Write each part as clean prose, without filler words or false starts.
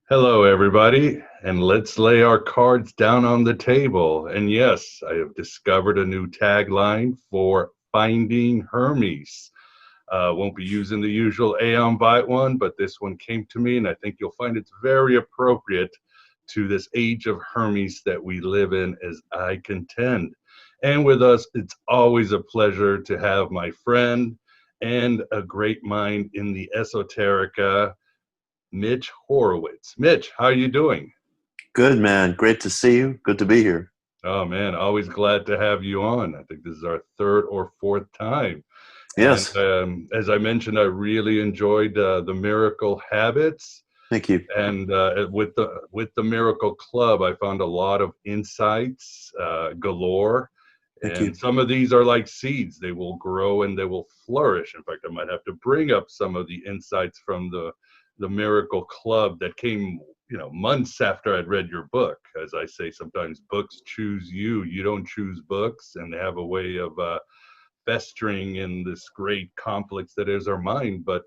Hello, everybody, and let's lay our cards down on the table. And yes, I have discovered a new tagline for Finding Hermes. Won't be using the usual Aeon Byte one, but this one came to me, and I think you'll find it's very appropriate to this age of Hermes that we live in, as I contend. And with us, it's always a pleasure to have my friend and a great mind in the esoterica, Mitch Horowitz. Mitch, how are you doing? Good, man. Great to see you. Good to be here. Oh man, always glad to have you on. I think this is our third or fourth time. And Yes. as I mentioned, I really enjoyed the Miracle Habits, Thank you. and with the Miracle Club, I found a lot of insights galore. Thank And you. some of these are like seeds; they will grow and they will flourish. In fact, I might have to bring up some of the insights from the Miracle Club that came, months after I'd read your book. As I say, sometimes books choose you. You don't choose books, and they have a way of festering in this great complex that is our mind. But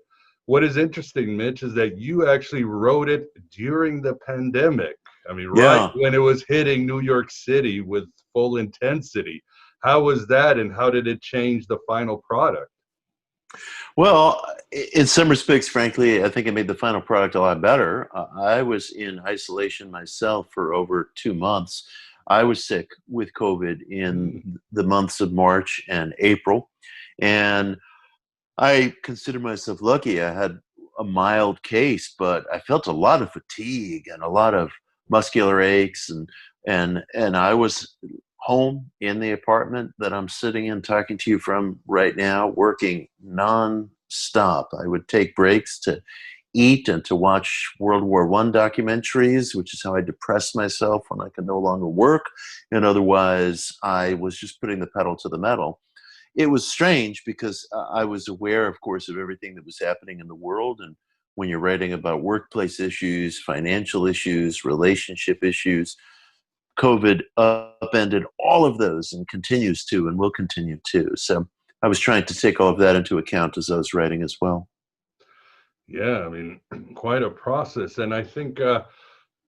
what is interesting, Mitch, is that you actually wrote it during the pandemic. I mean, right Yeah. when it was hitting New York City with full intensity. How was that, and how did it change the final product? Well, in some respects, frankly, I think it made the final product a lot better. I was in isolation myself for over 2 months. I was sick with COVID Mm. in the months of March and April. And I consider myself lucky. I had a mild case, but I felt a lot of fatigue and a lot of muscular aches, and I was home in the apartment that I'm sitting in talking to you from right now, working non-stop. I would take breaks to eat and to watch World War I documentaries, which is how I depressed myself when I could no longer work. And otherwise, I was just putting the pedal to the metal. It was strange because I was aware, of course, of everything that was happening in the world. And when you're writing about workplace issues, financial issues, relationship issues, COVID upended all of those and continues to and will continue to. So I was trying to take all of that into account as I was writing as well. Yeah, I mean, quite a process. And I think the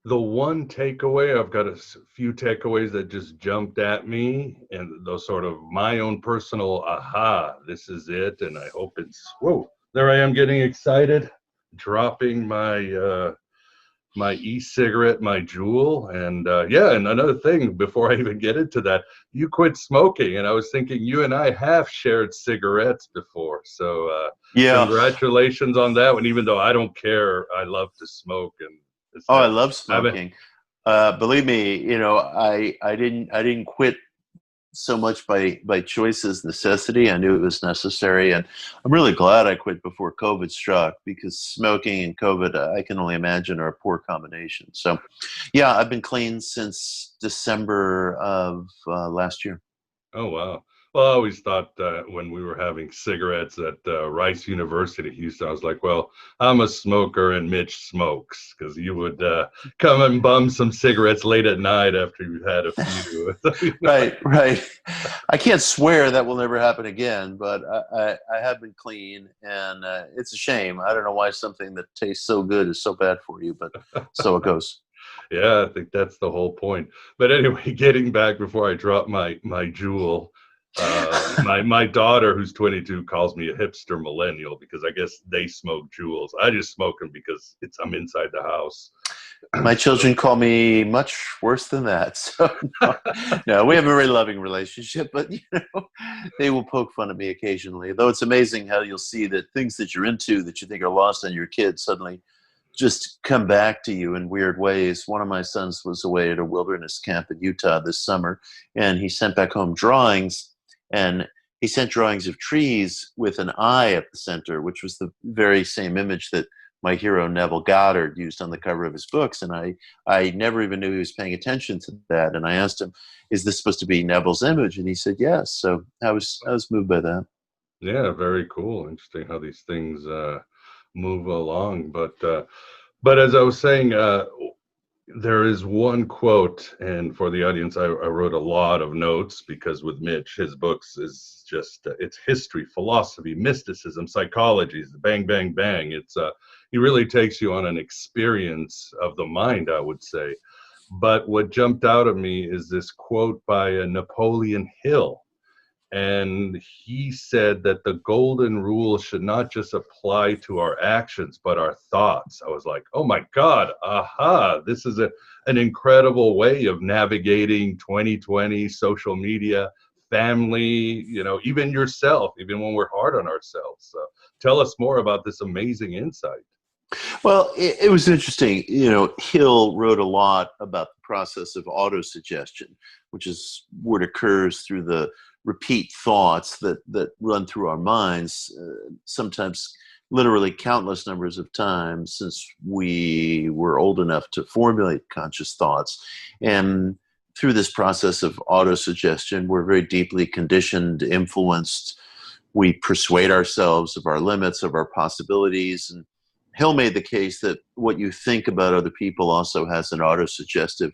one takeaway, I've got few takeaways that just jumped at me, and those sort of my own personal aha, this is it. And I hope whoa, there I am getting excited, dropping my e-cigarette, my jewel. And yeah, and another thing before I even get into that, you quit smoking, and I was thinking you and I have shared cigarettes before. So Yeah. congratulations on that one. Even though I don't care, I love to smoke, and it's Oh, I never, love I haven't. smoking. Believe me, I didn't quit so much by choice as necessity. I knew it was necessary, and I'm really glad I quit before COVID struck, because smoking and COVID, I can only imagine, are a poor combination. So, yeah, I've been clean since December of last year. Oh, wow. Well, I always thought when we were having cigarettes at Rice University, Houston, I was like, well, I'm a smoker and Mitch smokes, because you would come and bum some cigarettes late at night after you've had a few. Right, right. I can't swear that will never happen again, but I have been clean, and it's a shame. I don't know why something that tastes so good is so bad for you, but so it goes. Yeah, I think that's the whole point. But anyway, getting back before I drop my jewel, my daughter, who's 22, calls me a hipster millennial because I guess they smoke jewels. I just smoke them because I'm inside the house. My So, children call me much worse than that. So no, no, we have a very loving relationship, but they will poke fun at me occasionally. Though it's amazing how you'll see that things that you're into that you think are lost on your kids suddenly just come back to you in weird ways. One of my sons was away at a wilderness camp in Utah this summer, and he sent back home drawings, and he sent drawings of trees with an eye at the center, which was the very same image that my hero Neville Goddard used on the cover of his books. And I never even knew he was paying attention to that. And I asked him, is this supposed to be Neville's image? And he said, yes. So I was moved by that. yeah, very cool. Interesting how these things move along. But as I was saying, There is one quote, and for the audience, I wrote a lot of notes because with Mitch, his books is just it's history, philosophy, mysticism, psychology, it's bang, bang, bang. It's he really takes you on an experience of the mind, I would say. But what jumped out at me is this quote by Napoleon Hill. And he said that the golden rule should not just apply to our actions, but our thoughts. I was like, oh my God, aha, this is an incredible way of navigating 2020, social media, family, even yourself, even when we're hard on ourselves. So tell us more about this amazing insight. Well, it was interesting. Hill wrote a lot about the process of autosuggestion, which is what occurs through the repeat thoughts that run through our minds, sometimes literally countless numbers of times since we were old enough to formulate conscious thoughts. And through this process of autosuggestion, we're very deeply conditioned, influenced. We persuade ourselves of our limits, of our possibilities. And Hill made the case that what you think about other people also has an autosuggestive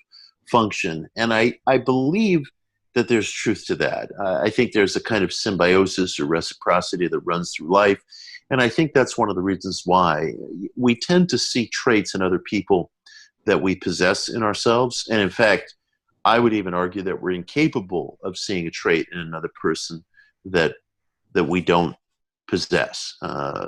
function. And I believe that there's truth to that. I think there's a kind of symbiosis or reciprocity that runs through life. And I think that's one of the reasons why we tend to see traits in other people that we possess in ourselves. And in fact, I would even argue that we're incapable of seeing a trait in another person that we don't possess.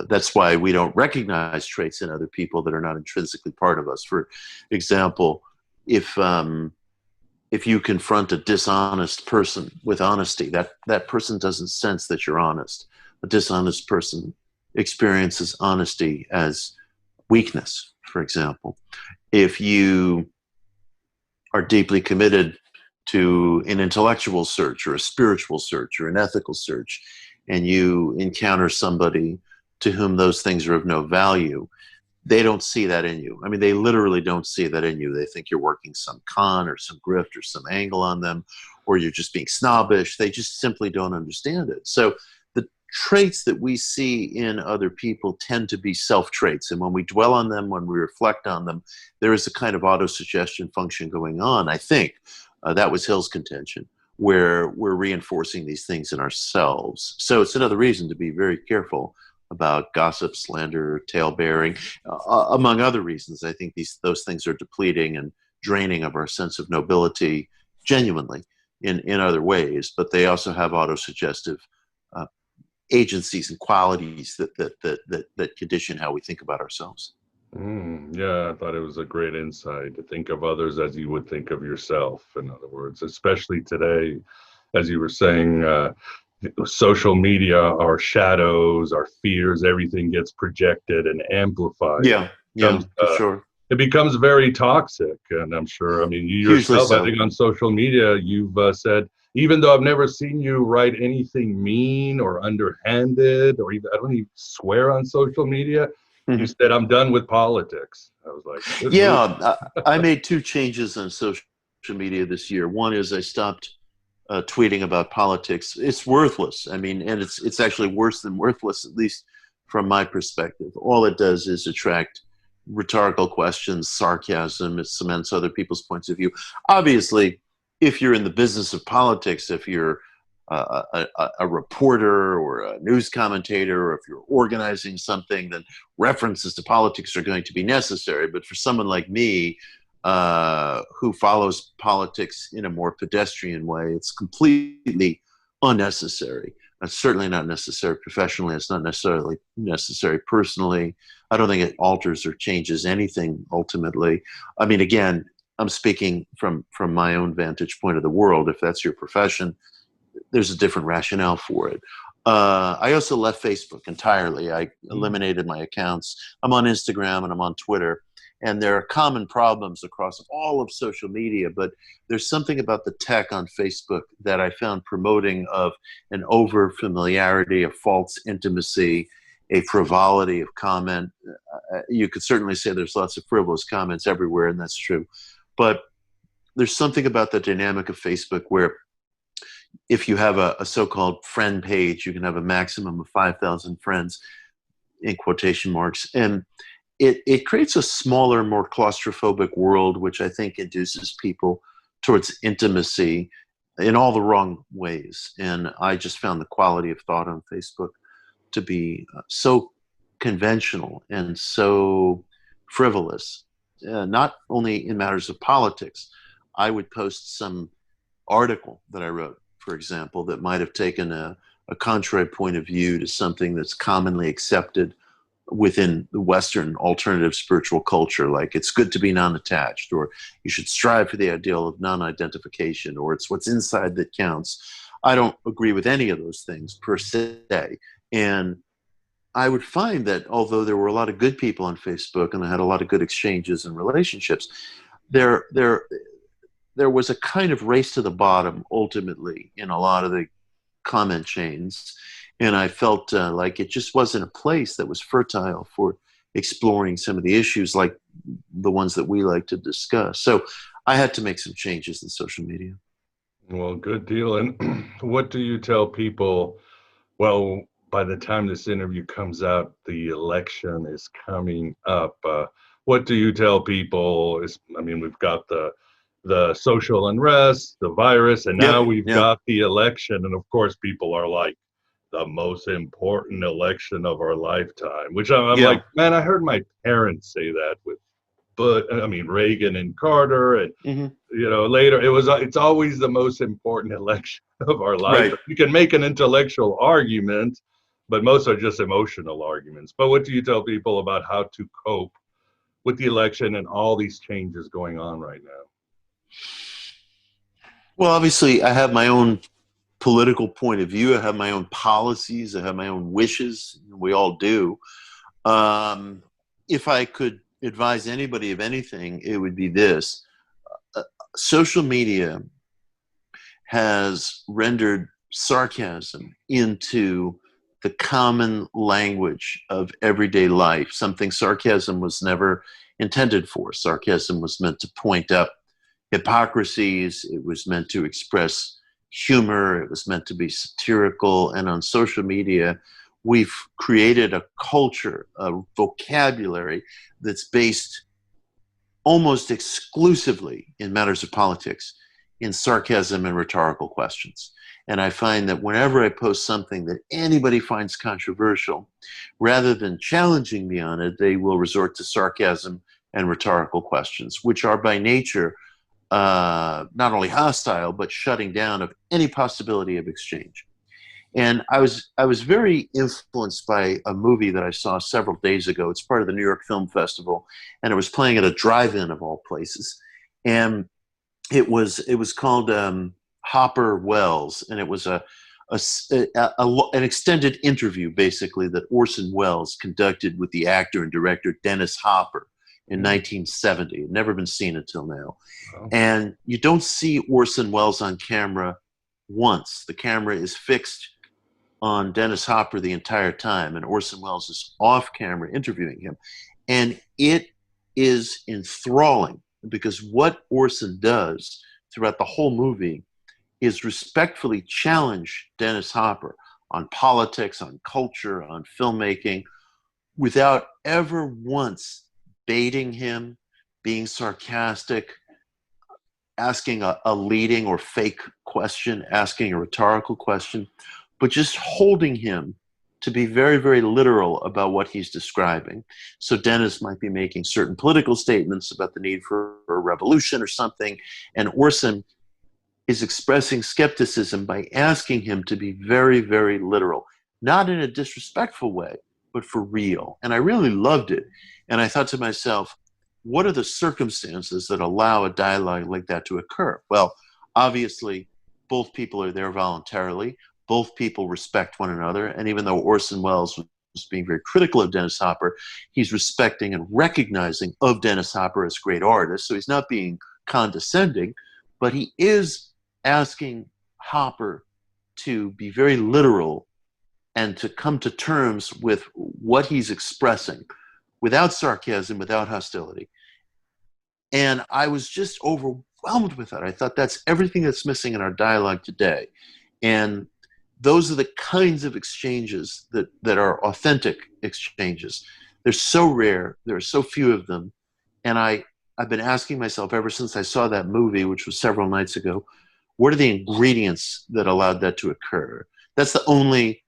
That's why we don't recognize traits in other people that are not intrinsically part of us. For example, if you confront a dishonest person with honesty, that person doesn't sense that you're honest. A dishonest person experiences honesty as weakness, for example. If you are deeply committed to an intellectual search or a spiritual search or an ethical search, and you encounter somebody to whom those things are of no value, they don't see that in you. I mean, they literally don't see that in you. They think you're working some con or some grift or some angle on them, or you're just being snobbish. They just simply don't understand it. So the traits that we see in other people tend to be self-traits. And when we dwell on them, when we reflect on them, there is a kind of autosuggestion function going on. I think that was Hill's contention, where we're reinforcing these things in ourselves. So it's another reason to be very careful about gossip, slander, tale-bearing, among other reasons. I think those things are depleting and draining of our sense of nobility genuinely in other ways, but they also have autosuggestive agencies and qualities that condition how we think about ourselves. Yeah, I thought it was a great insight to think of others as you would think of yourself, in other words, especially today, as you were saying, social media, our shadows, our fears, everything gets projected and amplified. Yeah, for sure. It becomes very toxic, and I'm sure, I mean, you yourself, I think on social media, you've said, even though I've never seen you write anything mean or underhanded, or even, I don't even swear on social media, you said, I'm done with politics. I was like, yeah, I made two changes on social media this year. One is I stopped tweeting about politics. It's worthless. I mean, and it's actually worse than worthless, at least from my perspective. All it does is attract rhetorical questions, sarcasm. It cements other people's points of view. Obviously, if you're in the business of politics, if you're a reporter or a news commentator, or if you're organizing something, then references to politics are going to be necessary. But for someone like me, who follows politics in a more pedestrian way, it's completely unnecessary. It's certainly not necessary professionally. It's not necessarily necessary personally. I don't think it alters or changes anything ultimately. I mean, again, I'm speaking from my own vantage point of the world. If that's your profession, there's a different rationale for it. I also left Facebook entirely. I eliminated my accounts. I'm on Instagram and I'm on Twitter. And there are common problems across all of social media, but there's something about the tech on Facebook that I found promoting of an over familiarity, a false intimacy, a frivolity of comment. You could certainly say there's lots of frivolous comments everywhere, and that's true. But there's something about the dynamic of Facebook where if you have a so-called friend page, you can have a maximum of 5,000 friends, in quotation marks. And it creates a smaller, more claustrophobic world, which I think induces people towards intimacy in all the wrong ways. And I just found the quality of thought on Facebook to be so conventional and so frivolous, not only in matters of politics. I would post some article that I wrote, for example, that might have taken a contrary point of view to something that's commonly accepted within the Western alternative spiritual culture, like it's good to be non-attached, or you should strive for the ideal of non-identification, or it's what's inside that counts. I don't agree with any of those things per se. And I would find that although there were a lot of good people on Facebook and I had a lot of good exchanges and relationships, there was a kind of race to the bottom ultimately in a lot of the comment chains. And I felt like it just wasn't a place that was fertile for exploring some of the issues like the ones that we like to discuss. So I had to make some changes in social media. Well, good deal. And what do you tell people? Well, by the time this interview comes out, the election is coming up. What do you tell people? We've got the social unrest, the virus, and now we've got the election. And of course, people are like, the most important election of our lifetime, which I'm like, man, I heard my parents say that Reagan and Carter, and later it's always the most important election of our life. Right. You can make an intellectual argument, but most are just emotional arguments. But what do you tell people about how to cope with the election and all these changes going on right now? Well, obviously, I have my own political point of view. I have my own policies. I have my own wishes. We all do. If I could advise anybody of anything, it would be this. Social media has rendered sarcasm into the common language of everyday life, something sarcasm was never intended for. Sarcasm was meant to point out hypocrisies. It was meant to express humor. It was meant to be satirical. And on social media, we've created a culture, a vocabulary that's based almost exclusively in matters of politics, in sarcasm and rhetorical questions. And I find that whenever I post something that anybody finds controversial, rather than challenging me on it, they will resort to sarcasm and rhetorical questions, which are by nature not only hostile, but shutting down of any possibility of exchange. And I was very influenced by a movie that I saw several days ago. It's part of the New York Film Festival, and it was playing at a drive-in of all places. And it was called Hopper Wells, and it was an extended interview, basically, that Orson Welles conducted with the actor and director Dennis Hopper in 1970. It had never been seen until now. Wow. And you don't see Orson Welles on camera once. The camera is fixed on Dennis Hopper the entire time, and Orson Welles is off camera interviewing him. And it is enthralling, because what Orson does throughout the whole movie is respectfully challenge Dennis Hopper on politics, on culture, on filmmaking, without ever once baiting him, being sarcastic, asking a leading or fake question, asking a rhetorical question, but just holding him to be very, very literal about what he's describing. So Dennis might be making certain political statements about the need for a revolution or something, and Orson is expressing skepticism by asking him to be very, very literal, not in a disrespectful way, but for real. And I really loved it. And I thought to myself, what are the circumstances that allow a dialogue like that to occur? Well, obviously, both people are there voluntarily. Both people respect one another. And even though Orson Welles was being very critical of Dennis Hopper, he's respecting and recognizing of Dennis Hopper as a great artist. So he's not being condescending, but he is asking Hopper to be very literal and to come to terms with what he's expressing without sarcasm, without hostility. And I was just overwhelmed with that. I thought that's everything that's missing in our dialogue today. And those are the kinds of exchanges that are authentic exchanges. They're so rare. There are so few of them. And I've been asking myself ever since I saw that movie, which was several nights ago, what are the ingredients that allowed that to occur? That's the only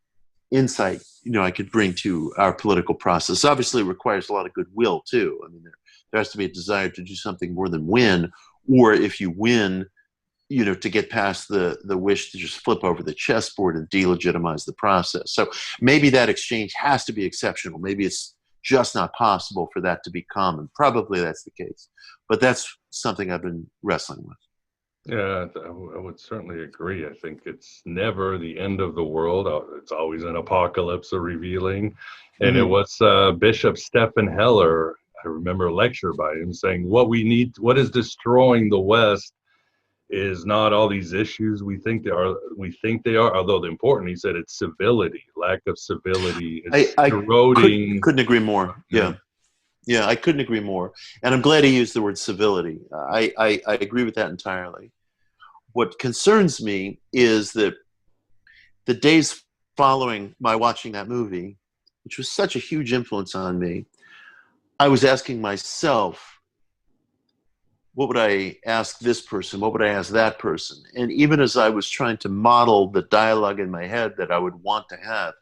insight, I could bring to our political process. Obviously, it requires a lot of goodwill too. I mean, there has to be a desire to do something more than win, or if you win, to get past the wish to just flip over the chessboard and delegitimize the process. So maybe that exchange has to be exceptional. Maybe it's just not possible for that to be common. Probably that's the case. But that's something I've been wrestling with. Yeah, I would certainly agree. I think it's never the end of the world. It's always an apocalypse or revealing. And it was Bishop Stephen Heller, I remember a lecture by him saying, what is destroying the West is not all these issues we think they are, although they're important. He said it's civility, lack of civility. It's eroding. Couldn't agree more. Yeah. Yeah, I couldn't agree more. And I'm glad he used the word civility. I agree with that entirely. What concerns me is that the days following my watching that movie, which was such a huge influence on me, I was asking myself, what would I ask this person? What would I ask that person? And even as I was trying to model the dialogue in my head that I would want to have,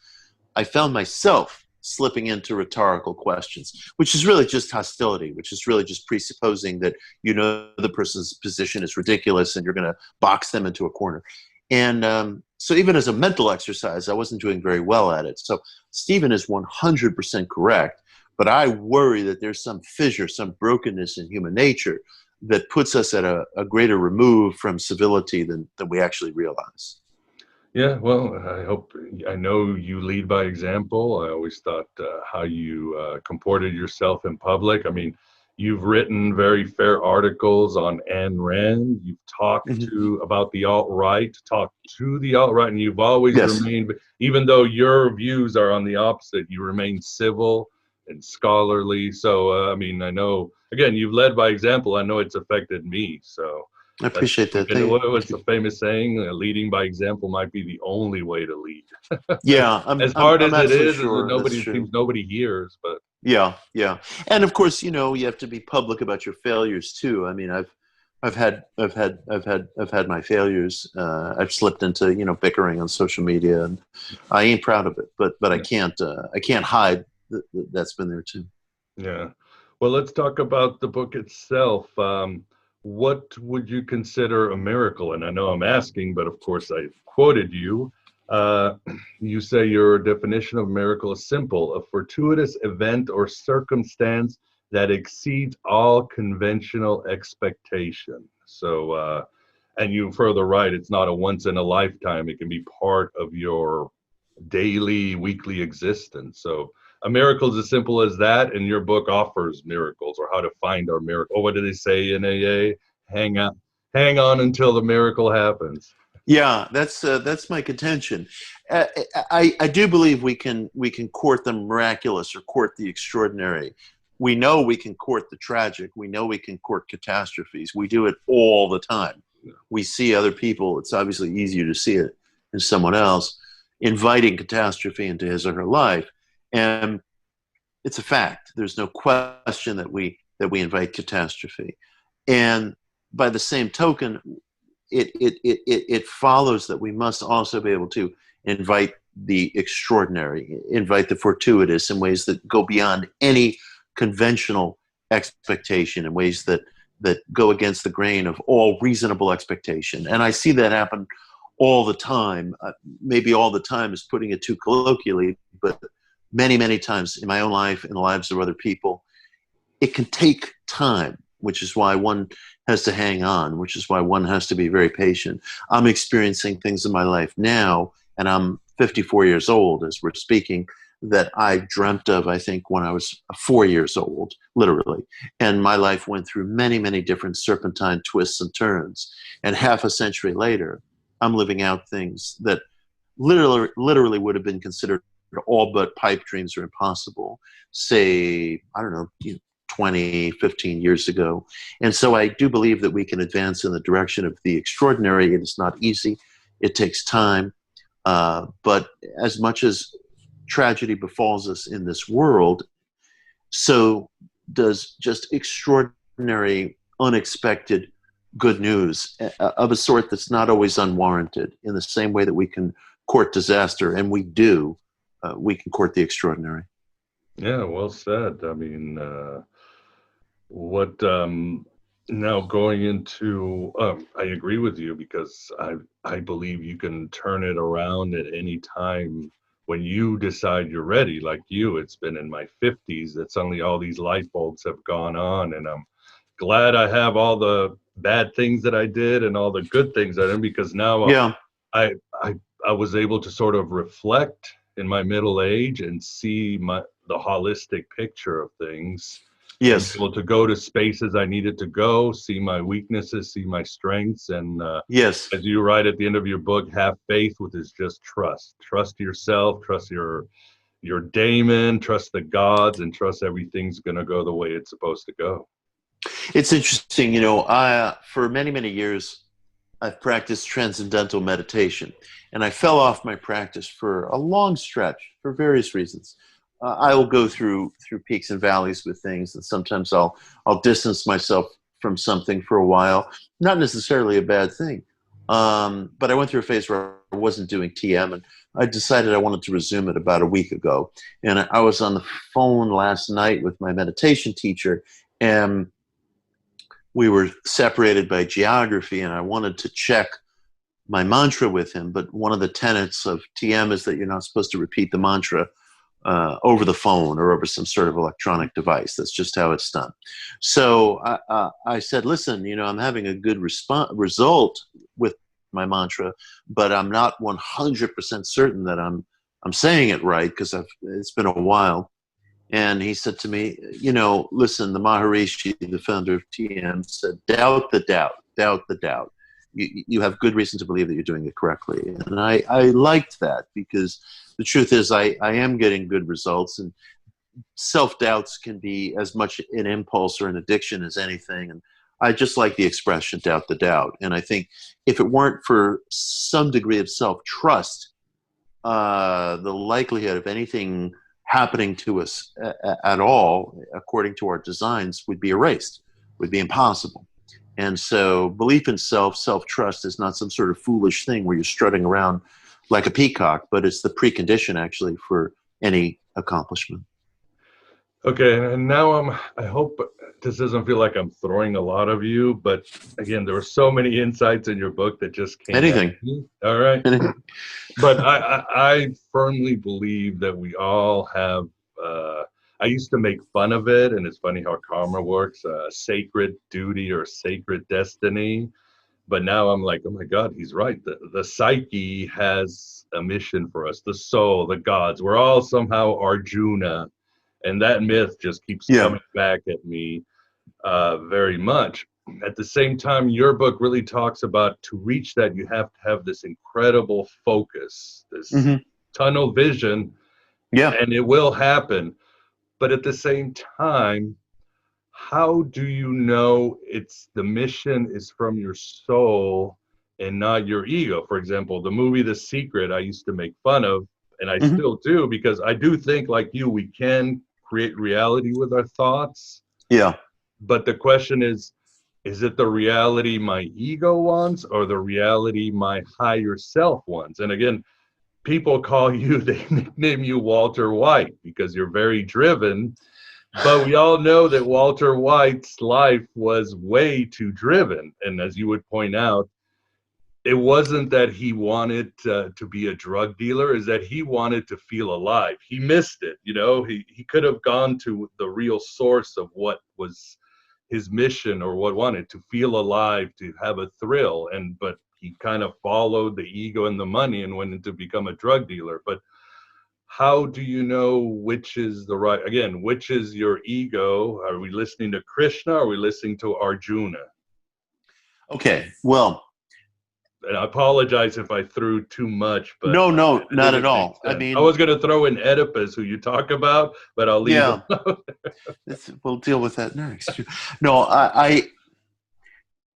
I found myself slipping into rhetorical questions, which is really just hostility, which is really just presupposing that the person's position is ridiculous and you're going to box them into a corner. And so even as a mental exercise, I wasn't doing very well at it. So Stephen is 100% correct, but I worry that there's some fissure, some brokenness in human nature that puts us at a greater remove from civility than we actually realize. Yeah, well, I know you lead by example. I always thought how you comported yourself in public. I mean, you've written very fair articles on Ayn Rand. You've talked about the alt-right, and you've always remained, even though your views are on the opposite, you remain civil and scholarly. So, I mean, I know, again, you've led by example. I know it's affected me, so. I appreciate that. What's the famous saying? Leading by example might be the only way to lead. Yeah, as hard as it is, sure nobody hears. But yeah, and of course, you have to be public about your failures too. I mean, I've had my failures. I've slipped into bickering on social media, and I ain't proud of it. But I can't hide that's been there too. Yeah. Well, let's talk about the book itself. What would you consider a miracle? And I know I'm asking, but of course I quoted you. You say your definition of miracle is simple: a fortuitous event or circumstance that exceeds all conventional expectation. So, and you further write, it's not a once in a lifetime. It can be part of your daily, weekly existence. So a miracle is as simple as that, and your book offers miracles, or how to find our miracle. Or what do they say in AA? Hang on until the miracle happens. Yeah, that's my contention. I do believe we can court the miraculous or court the extraordinary. We know we can court the tragic. We know we can court catastrophes. We do it all the time. Yeah. We see other people. It's obviously easier to see it in someone else inviting catastrophe into his or her life. And it's a fact. There's no question that we invite catastrophe. And by the same token, it follows that we must also be able to invite the extraordinary, invite the fortuitous in ways that go beyond any conventional expectation, in ways that go against the grain of all reasonable expectation. And I see that happen all the time. Maybe all the time is putting it too colloquially, but many, many times in my own life, in the lives of other people. It can take time, which is why one has to hang on, which is why one has to be very patient. I'm experiencing things in my life now, and I'm 54 years old as we're speaking, that I dreamt of, I think, when I was 4 years old, literally. And my life went through many, many different serpentine twists and turns. And half a century later, I'm living out things that literally would have been considered all but pipe dreams or impossible, say, I don't know, 20, 15 years ago. And so I do believe that we can advance in the direction of the extraordinary. It is not easy. It takes time. But as much as tragedy befalls us in this world, so does just extraordinary, unexpected good news of a sort that's not always unwarranted. In the same way that we can court disaster, and we do, we can court the extraordinary. Yeah, well said. I mean, what now going into, I agree with you, because I believe you can turn it around at any time when you decide you're ready. Like you, it's been in my 50s that suddenly all these light bulbs have gone on, and I'm glad I have all the bad things that I did and all the good things I did, because now Yeah. I I was able to sort of reflect in my middle age and see the holistic picture of things. Yes. And able to go to spaces I needed to go, see my weaknesses, see my strengths, and Yes. as you write at the end of your book, have faith, which is just trust. Trust yourself, trust your daemon, trust the gods, and trust everything's going to go the way it's supposed to go. It's interesting, you know, for many, many years, I've practiced transcendental meditation, and I fell off my practice for a long stretch for various reasons. I will go through peaks and valleys with things, and sometimes I'll distance myself from something for a while. Not necessarily a bad thing, but I went through a phase where I wasn't doing TM, and I decided I wanted to resume it about a week ago. And I was on the phone last night with my meditation teacher, and we were separated by geography, and I wanted to check my mantra with him. But one of the tenets of TM is that you're not supposed to repeat the mantra over the phone or over some sort of electronic device. That's just how it's done. So I said, listen, you know, I'm having a good result with my mantra, but I'm not 100% certain that I'm saying it right, because it's been a while. And he said to me, you know, listen, the Maharishi, the founder of TM, said, doubt the doubt, doubt the doubt. You have good reason to believe that you're doing it correctly. And I liked that, because the truth is I am getting good results, and self-doubts can be as much an impulse or an addiction as anything. And I just like the expression, doubt the doubt. And I think if it weren't for some degree of self-trust, the likelihood of anything happening to us at all, according to our designs, would be erased, would be impossible. And so belief in self-trust is not some sort of foolish thing where you're strutting around like a peacock, but it's the precondition actually for any accomplishment. Okay, and now I hope this doesn't feel like I'm throwing a lot of you, but again, there were so many insights in your book that just came Anything. at me. All right. But I firmly believe that we all have, I used to make fun of it, and it's funny how karma works, sacred duty or sacred destiny. But now I'm like, oh my God, he's right. The psyche has a mission for us, the soul, the gods. We're all somehow Arjuna. And that myth just keeps coming back at me very much. At the same time, your book really talks about, to reach that, you have to have this incredible focus, this tunnel vision, and it will happen. But at the same time, how do you know it's the mission is from your soul and not your ego? For example, the movie The Secret, I used to make fun of, and I still do, because I do think, like you, we can create reality with our thoughts. Yeah. But the question is it the reality my ego wants, or the reality my higher self wants? And again, people call you, they nickname you Walter White, because you're very driven. But we all know that Walter White's life was way too driven. And as you would point out, it wasn't that he wanted to be a drug dealer, is that he wanted to feel alive. He missed it, you know. He could have gone to the real source of what was his mission, or what wanted to feel alive, to have a thrill. But he kind of followed the ego and the money and went into become a drug dealer. But how do you know which is the right, again, which is your ego? Are we listening to Krishna? Or are we listening to Arjuna? Okay, well, and I apologize if I threw too much, but no, not at all. I mean, I was going to throw in Oedipus, who you talk about, but I'll leave it. We'll deal with that next. No,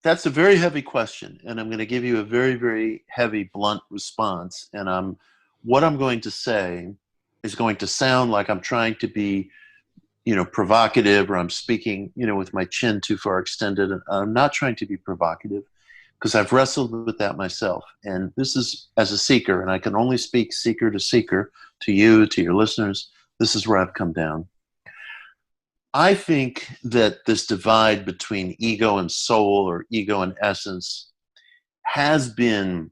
that's a very heavy question, and I'm going to give you a very, very heavy, blunt response. And what I'm going to say is going to sound like I'm trying to be provocative, or I'm speaking, with my chin too far extended. I'm not trying to be provocative because I've wrestled with that myself. And this is as a seeker, and I can only speak seeker, to you, to your listeners. This is where I've come down. I think that this divide between ego and soul, or ego and essence, has been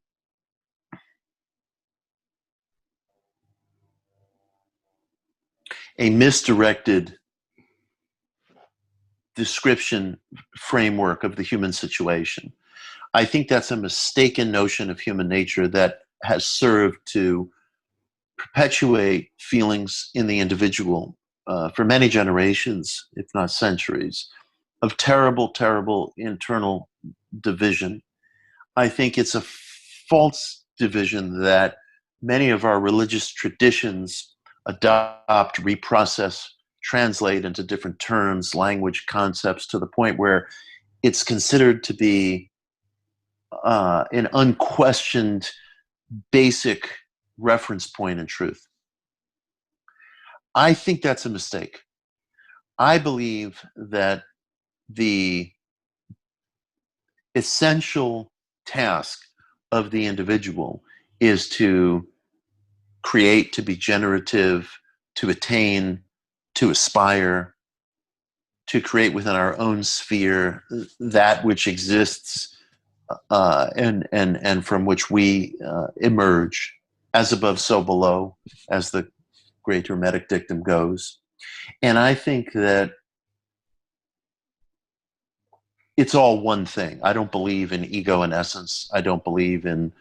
a misdirected description framework of the human situation. I think that's a mistaken notion of human nature that has served to perpetuate feelings in the individual for many generations, if not centuries, of terrible, terrible internal division. I think it's a false division that many of our religious traditions adopt, reprocess, translate into different terms, language, concepts, to the point where it's considered to be an unquestioned basic reference point in truth. I think that's a mistake. I believe that the essential task of the individual is to create, to be generative, to attain, to aspire, to create within our own sphere that which exists and from which we emerge, as above, so below, as the great Hermetic dictum goes. And I think that it's all one thing. I don't believe in ego and essence. I don't believe in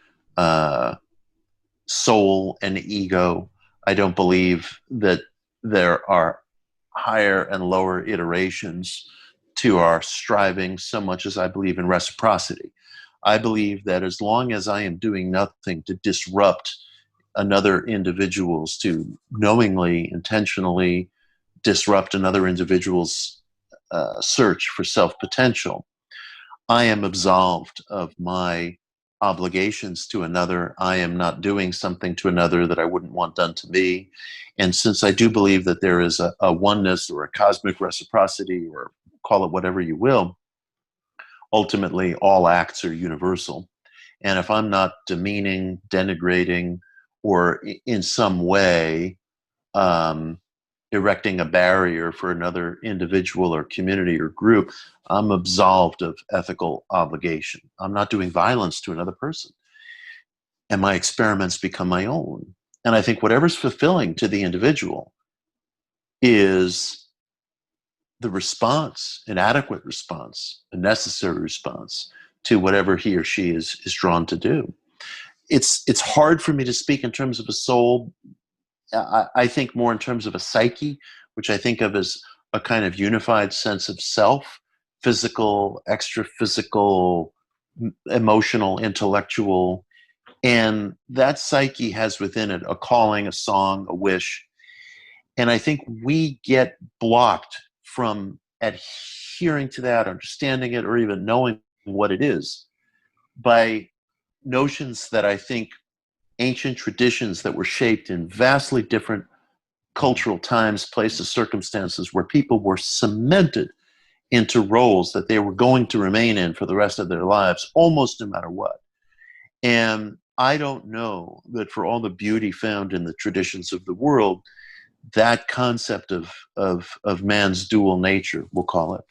soul and ego. I don't believe that there are higher and lower iterations to our striving so much as I believe in reciprocity. I believe that as long as I am doing nothing to disrupt another individual's, to knowingly, intentionally disrupt another individual's search for self-potential, I am absolved of my obligations to another. I am not doing something to another that I wouldn't want done to me. And since I do believe that there is a oneness or a cosmic reciprocity, or call it whatever you will, ultimately all acts are universal. And if I'm not demeaning, denigrating, or in some way erecting a barrier for another individual or community or group, I'm absolved of ethical obligation. I'm not doing violence to another person. And my experiments become my own. And I think whatever's fulfilling to the individual is the response, an adequate response, a necessary response to whatever he or she is drawn to do. It's hard for me to speak in terms of a soul. I think more in terms of a psyche, which I think of as a kind of unified sense of self, physical, extra-physical, emotional, intellectual. And that psyche has within it a calling, a song, a wish. And I think we get blocked from adhering to that, understanding it, or even knowing what it is by notions that I think ancient traditions that were shaped in vastly different cultural times, places, circumstances, where people were cemented into roles that they were going to remain in for the rest of their lives, almost no matter what. And I don't know that for all the beauty found in the traditions of the world, that concept of man's dual nature, we'll call it,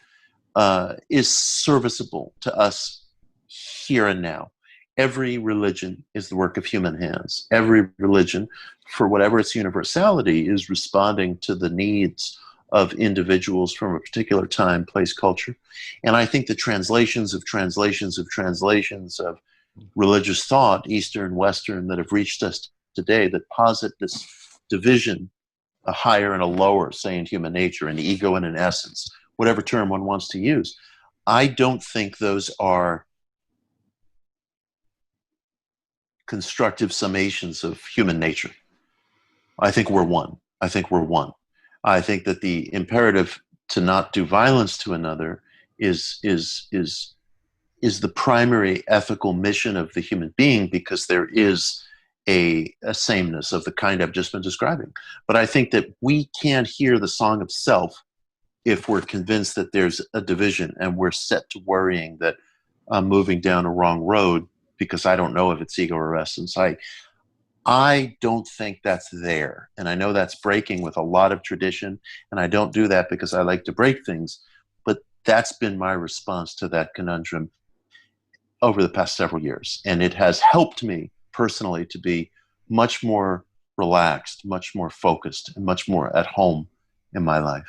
is serviceable to us here and now. Every religion is the work of human hands. Every religion, for whatever its universality, is responding to the needs of individuals from a particular time, place, culture. And I think the translations of religious thought, Eastern, Western, that have reached us today, that posit this division, a higher and a lower, say, in human nature, an ego and an essence, whatever term one wants to use. I don't think those are constructive summations of human nature. I think we're one. I think that the imperative to not do violence to another is the primary ethical mission of the human being, because there is a sameness of the kind I've just been describing. But I think that we can't hear the song of self if we're convinced that there's a division and we're set to worrying that I'm moving down a wrong road because I don't know if it's ego or essence. I don't think that's there. And I know that's breaking with a lot of tradition. And I don't do that because I like to break things. But that's been my response to that conundrum over the past several years. And it has helped me personally to be much more relaxed, much more focused, and much more at home in my life.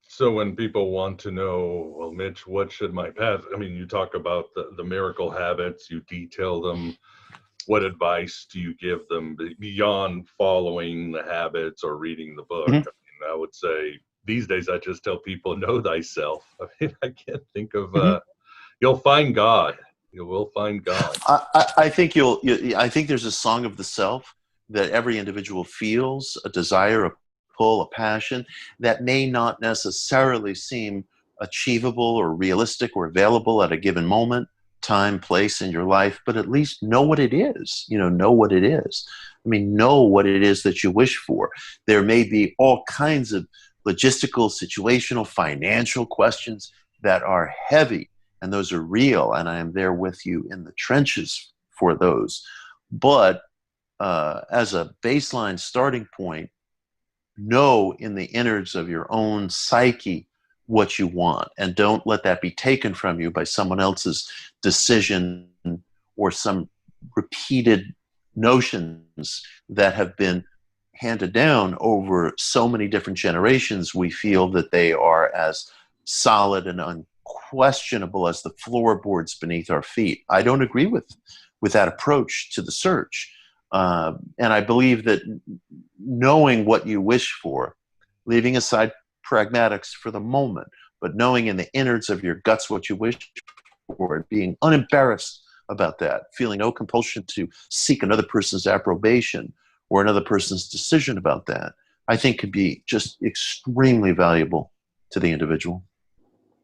So when people want to know, well, Mitch, what should my path? I mean, you talk about the miracle habits, you detail them. What advice do you give them beyond following the habits or reading the book? Mm-hmm. I mean, I would say these days I just tell people, know thyself. I mean, I can't think of, you'll find God. You will find God. I think I think there's a song of the self that every individual feels, a desire, a pull, a passion that may not necessarily seem achievable or realistic or available at a given moment, time, place in your life, but at least know what it is. Know what it is. I mean, know what it is that you wish for. There may be all kinds of logistical, situational, financial questions that are heavy, and those are real, and I am there with you in the trenches for those. But as a baseline starting point, know in the innards of your own psyche what you want, and don't let that be taken from you by someone else's decision or some repeated notions that have been handed down over so many different generations. We feel that they are as solid and unquestionable as the floorboards beneath our feet. I don't agree with that approach to the search. And I believe that knowing what you wish for, leaving aside pragmatics for the moment, but knowing in the innards of your guts what you wish for, and being unembarrassed about that, feeling no compulsion to seek another person's approbation or another person's decision about that, I think could be just extremely valuable to the individual.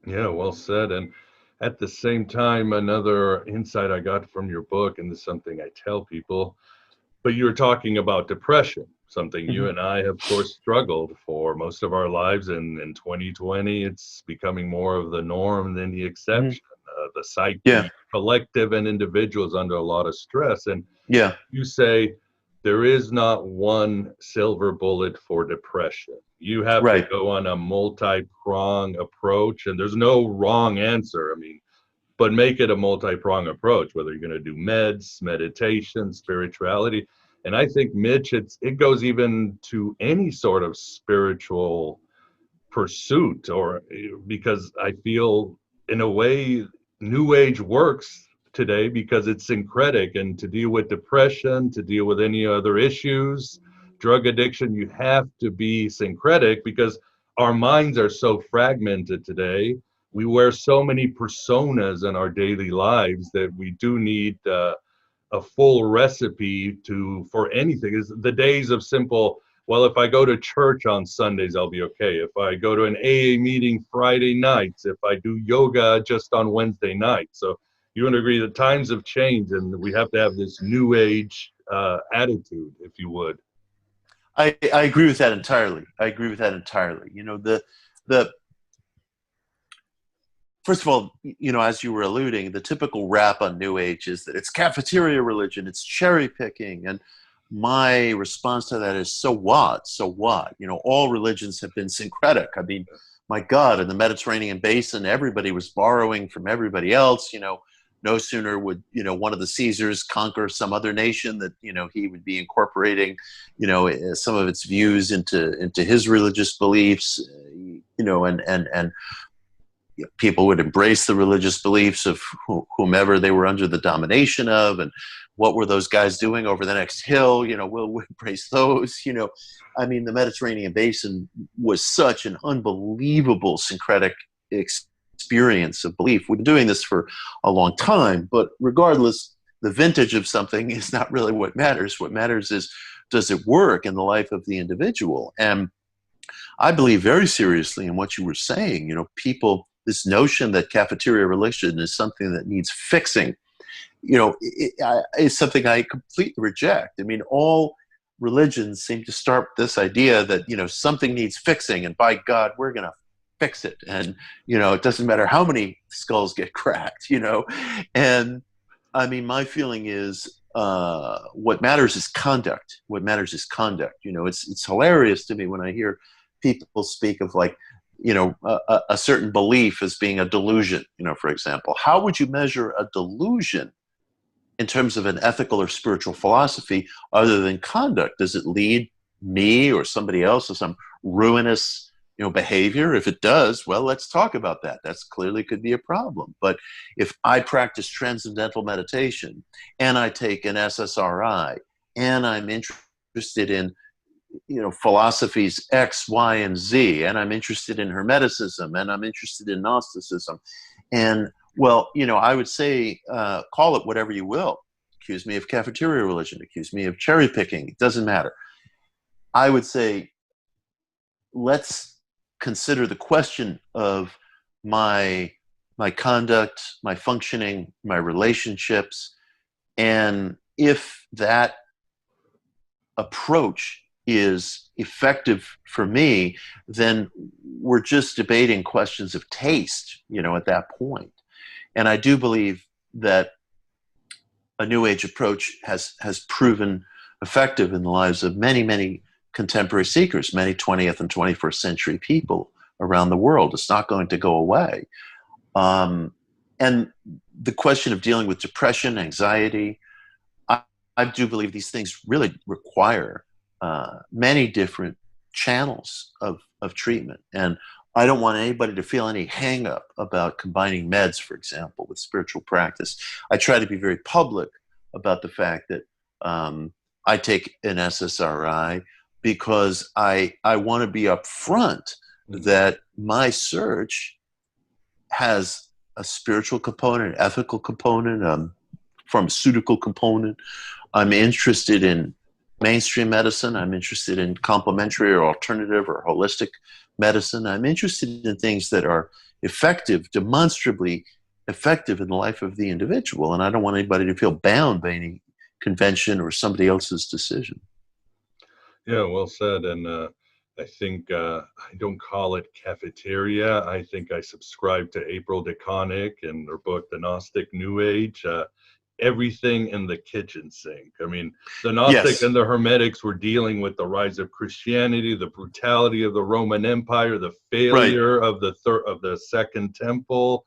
Yeah, well said. And at the same time, another insight I got from your book, and this is something I tell people, but you were talking about depression, something you and I have, of course, struggled for most of our lives. And in 2020, it's becoming more of the norm than the exception. The psyche, collective and individuals under a lot of stress. And you say there is not one silver bullet for depression. You have to go on a multi-prong approach, and there's no wrong answer. I mean, but make it a multi-prong approach, whether you're going to do meds, meditation, spirituality. And I think, Mitch, it goes even to any sort of spiritual pursuit, or because I feel in a way New Age works today because it's syncretic, and to deal with depression, to deal with any other issues, drug addiction, you have to be syncretic because our minds are so fragmented today. We wear so many personas in our daily lives that we do need a full recipe for anything. Is the days of simple, well, if I go to church on Sundays, I'll be okay. If I go to an AA meeting Friday nights, if I do yoga just on Wednesday nights. So you would agree that times have changed, and we have to have this new age attitude, if you would. I agree with that entirely. The first of all, as you were alluding, the typical rap on New Age is that it's cafeteria religion, it's cherry picking. And my response to that is, so what? All religions have been syncretic. I mean, my God, in the Mediterranean basin, everybody was borrowing from everybody else. No sooner would, one of the Caesars conquer some other nation that, he would be incorporating, some of its views into his religious beliefs, and people would embrace the religious beliefs of whomever they were under the domination of. And what were those guys doing over the next hill? We'll embrace those. I mean, the Mediterranean basin was such an unbelievable syncretic experience of belief. We've been doing this for a long time, but regardless, the vintage of something is not really what matters. What matters is, does it work in the life of the individual? And I believe very seriously in what you were saying. People, this notion that cafeteria religion is something that needs fixing, is something I completely reject. I mean, all religions seem to start this idea that, something needs fixing, and by God, we're going to fix it. And, it doesn't matter how many skulls get cracked, And I mean, my feeling is what matters is conduct. What matters is conduct. It's hilarious to me when I hear people speak of like, a certain belief as being a delusion, for example. How would you measure a delusion in terms of an ethical or spiritual philosophy other than conduct? Does it lead me or somebody else to some ruinous, behavior? If it does, well, let's talk about that. That's clearly could be a problem. But if I practice transcendental meditation and I take an SSRI and I'm interested in philosophies X, Y, and Z, and I'm interested in Hermeticism, and I'm interested in Gnosticism, and well, I would say, call it whatever you will. Accuse me of cafeteria religion, accuse me of cherry picking. It doesn't matter. I would say, let's consider the question of my conduct, my functioning, my relationships, and if that approach is effective for me, then we're just debating questions of taste, at that point. And I do believe that a New Age approach has proven effective in the lives of many, many contemporary seekers, many 20th and 21st century people around the world. It's not going to go away. And the question of dealing with depression, anxiety, I do believe these things really require many different channels of treatment. And I don't want anybody to feel any hang up about combining meds, for example, with spiritual practice. I try to be very public about the fact that I take an SSRI because I want to be upfront that my search has a spiritual component, ethical component, pharmaceutical component. I'm interested in mainstream medicine. I'm interested in complementary or alternative or holistic medicine. I'm interested in things that are effective, demonstrably effective in the life of the individual. And I don't want anybody to feel bound by any convention or somebody else's decision. Yeah, well said. And I think I don't call it cafeteria. I think I subscribe to April DeConnick and her book, The Gnostic New Age. Everything in the kitchen sink. I mean, the Gnostic and the Hermetics were dealing with the rise of Christianity, the brutality of the Roman Empire, the failure of the Second Temple.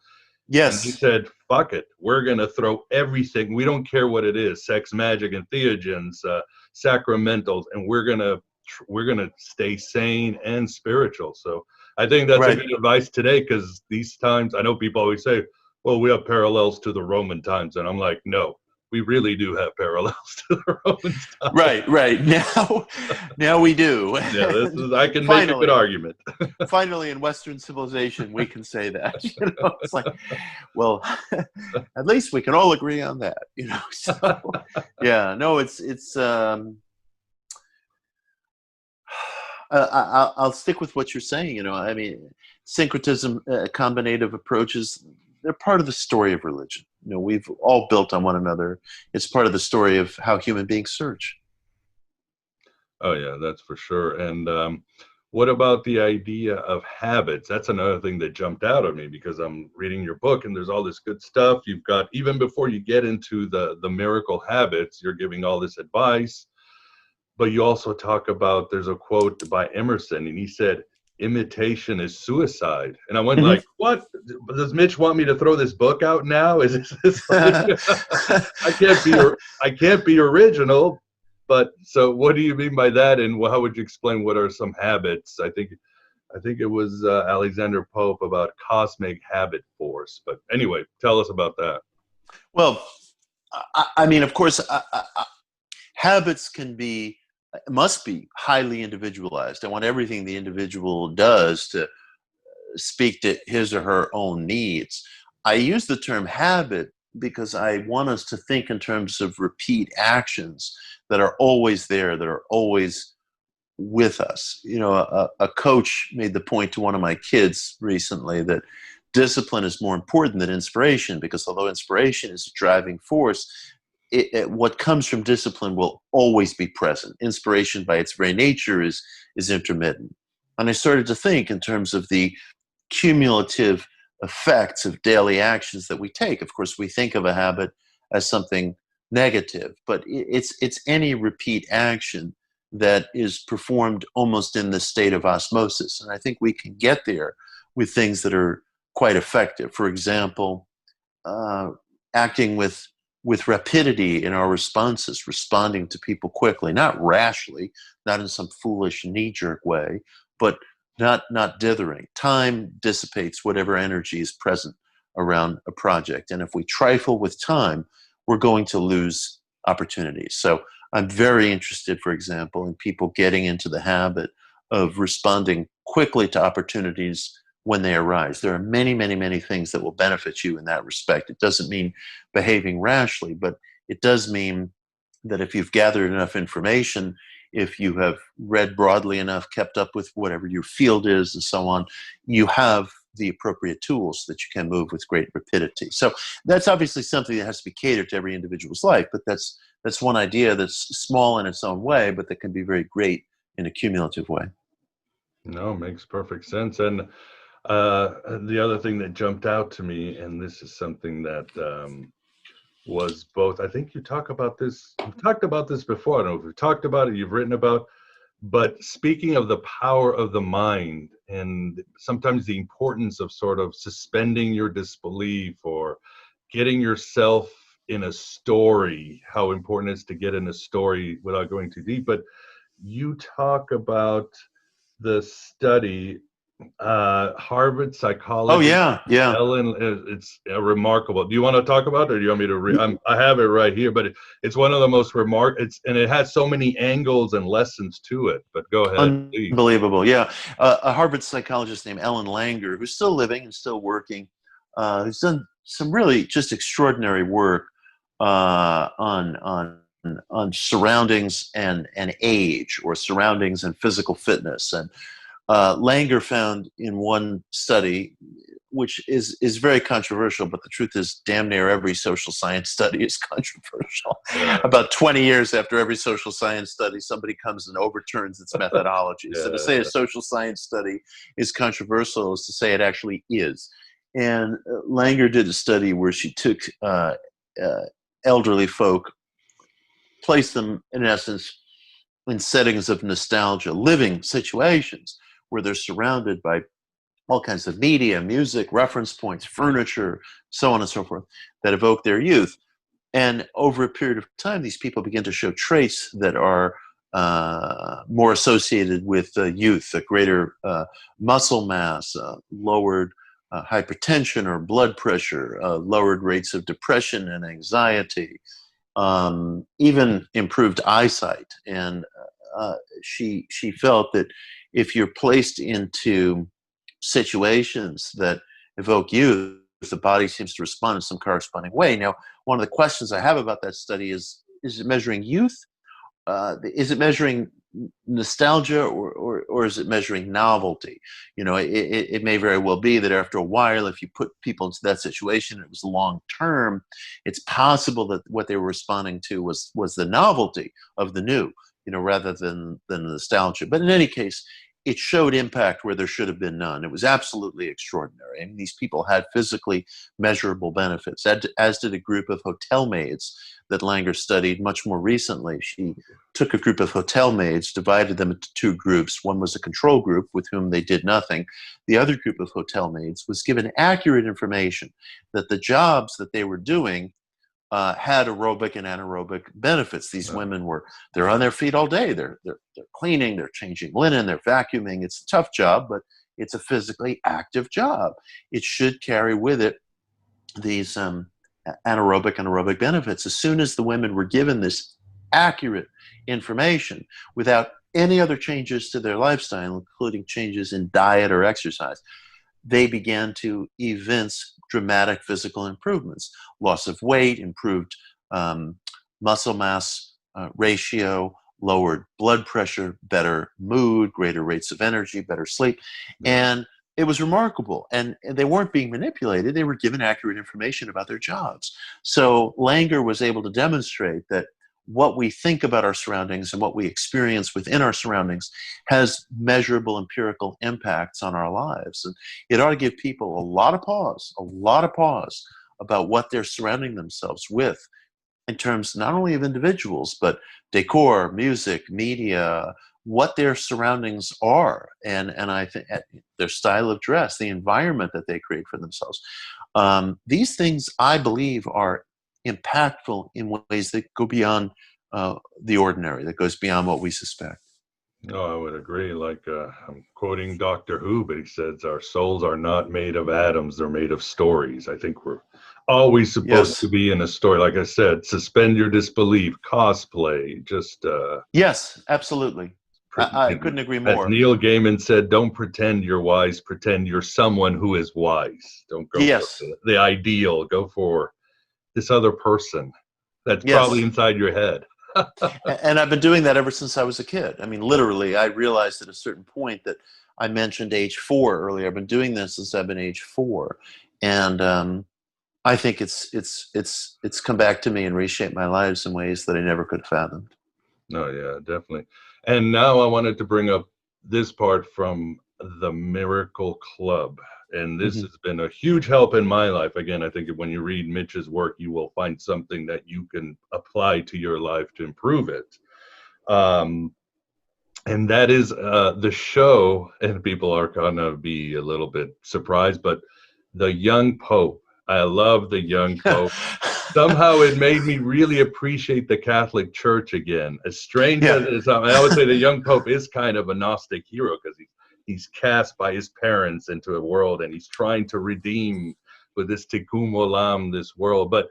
Yes. And he said, fuck it. We're going to throw everything. We don't care what it is, sex, magic, and theogens, sacramentals, and we're going to stay sane and spiritual. So I think that's a good advice today, because these times, I know people always say, well, we have parallels to the Roman times. And I'm like, no, we really do have parallels to the Roman times. Right. Now we do. Yeah, I can make a good argument. Finally, in Western civilization, we can say that. It's like, well, at least we can all agree on that. So yeah, no, it's. I'll stick with what you're saying. I mean, syncretism, combinative approaches, they're part of the story of religion. We've all built on one another. It's part of the story of how human beings search. Oh yeah, that's for sure. And what about the idea of habits? That's another thing that jumped out at me, because I'm reading your book and there's all this good stuff. You've got, even before you get into the miracle habits, you're giving all this advice, but you also talk about, there's a quote by Emerson, and he said, imitation is suicide. And I went like, what? Does Mitch want me to throw this book out now? Is this like, I can't be original. But so what do you mean by that? And how would you explain what are some habits? I think it was Alexander Pope about cosmic habit force. But anyway, tell us about that. Well, I mean, of course, habits must be highly individualized. I want everything the individual does to speak to his or her own needs. I use the term habit because I want us to think in terms of repeat actions that are always there, that are always with us. A coach made the point to one of my kids recently that discipline is more important than inspiration, because although inspiration is a driving force, what comes from discipline will always be present. Inspiration by its very nature is intermittent. And I started to think in terms of the cumulative effects of daily actions that we take. Of course, we think of a habit as something negative, but it's any repeat action that is performed almost in the state of osmosis. And I think we can get there with things that are quite effective. For example, acting with rapidity in our responses, responding to people quickly, not rashly, not in some foolish knee-jerk way, but not dithering. Time dissipates whatever energy is present around a project. And if we trifle with time, we're going to lose opportunities. So I'm very interested, for example, in people getting into the habit of responding quickly to opportunities when they arise. There are many, many, many things that will benefit you in that respect. It doesn't mean behaving rashly, but it does mean that if you've gathered enough information, if you have read broadly enough, kept up with whatever your field is and so on, you have the appropriate tools that you can move with great rapidity. So that's obviously something that has to be catered to every individual's life, but that's one idea that's small in its own way, but that can be very great in a cumulative way. No, makes perfect sense. And the other thing that jumped out to me, and this is something that was both, I think you've talked about this before. I don't know if you've talked about it, you've written about, but speaking of the power of the mind and sometimes the importance of sort of suspending your disbelief or getting yourself in a story, how important it is to get in a story without going too deep. But you talk about the study, Harvard psychologist. Oh yeah. Ellen, it's remarkable. Do you want to talk about it, or do you want me to read? I have it right here, but it's one of the most remarkable. And it has so many angles and lessons to it. But go ahead, please. Unbelievable, yeah. A Harvard psychologist named Ellen Langer, who's still living and still working, who's done some really just extraordinary work on surroundings and age, or surroundings and physical fitness. And Langer found in one study, which is very controversial, but the truth is damn near every social science study is controversial. About 20 years after every social science study, somebody comes and overturns its methodology. So to say a social science study is controversial is to say it actually is. And Langer did a study where she took elderly folk, placed them, in essence, in settings of nostalgia, living situations where they're surrounded by all kinds of media, music, reference points, furniture, so on and so forth, that evoke their youth. And over a period of time, these people begin to show traits that are more associated with youth, a greater muscle mass, lowered hypertension or blood pressure, lowered rates of depression and anxiety, even improved eyesight. And she felt that if you're placed into situations that evoke youth, the body seems to respond in some corresponding way. Now, one of the questions I have about that study is it measuring youth? Is it measuring nostalgia, or is it measuring novelty? You know, it may very well be that after a while, if you put people into that situation, it was long term, it's possible that what they were responding to was the novelty of the new, you know, rather than the nostalgia. But in any case, it showed impact where there should have been none. It was absolutely extraordinary. I mean, these people had physically measurable benefits, as did a group of hotel maids that Langer studied much more recently. She took a group of hotel maids, divided them into two groups. One was a control group with whom they did nothing. The other group of hotel maids was given accurate information that the jobs that they were doing had aerobic and anaerobic benefits. These women they're on their feet all day. They're cleaning, they're changing linen, they're vacuuming. It's a tough job, but it's a physically active job. It should carry with it these anaerobic and aerobic benefits. As soon as the women were given this accurate information without any other changes to their lifestyle, including changes in diet or exercise, they began to evince dramatic physical improvements. Loss of weight, improved muscle mass ratio, lowered blood pressure, better mood, greater rates of energy, better sleep. And it was remarkable. And they weren't being manipulated. They were given accurate information about their jobs. So Langer was able to demonstrate that what we think about our surroundings and what we experience within our surroundings has measurable empirical impacts on our lives. And it ought to give people a lot of pause about what they're surrounding themselves with in terms not only of individuals, but decor, music, media, what their surroundings are, and I think their style of dress, the environment that they create for themselves. These things, I believe, are impactful in ways that go beyond the ordinary, that goes beyond what we suspect. No, I would agree. Like, I'm quoting Doctor Who, but he says our souls are not made of atoms, they're made of stories. I think we're always supposed to be in a story. Like I said, suspend your disbelief, cosplay, just... yes, absolutely. I couldn't agree more. As Neil Gaiman said, don't pretend you're wise, pretend you're someone who is wise. Don't go for the ideal, go for this other person that's probably inside your head. And I've been doing that ever since I was a kid. I mean, literally, I realized at a certain point that I mentioned age 4 earlier. I've been doing this since I've been age 4. And I think it's come back to me and reshaped my lives in ways that I never could have fathomed. No, yeah, definitely. And now I wanted to bring up this part from the Miracle Club. And this has been a huge help in my life. Again, I think when you read Mitch's work, you will find something that you can apply to your life to improve it. And that is the show, and people are going to be a little bit surprised, but The Young Pope. I love The Young Pope. Somehow it made me really appreciate the Catholic Church again. As strange as it is, I always say the young Pope is kind of a Gnostic hero because he's cast by his parents into a world and he's trying to redeem with this tikkun olam, this world. But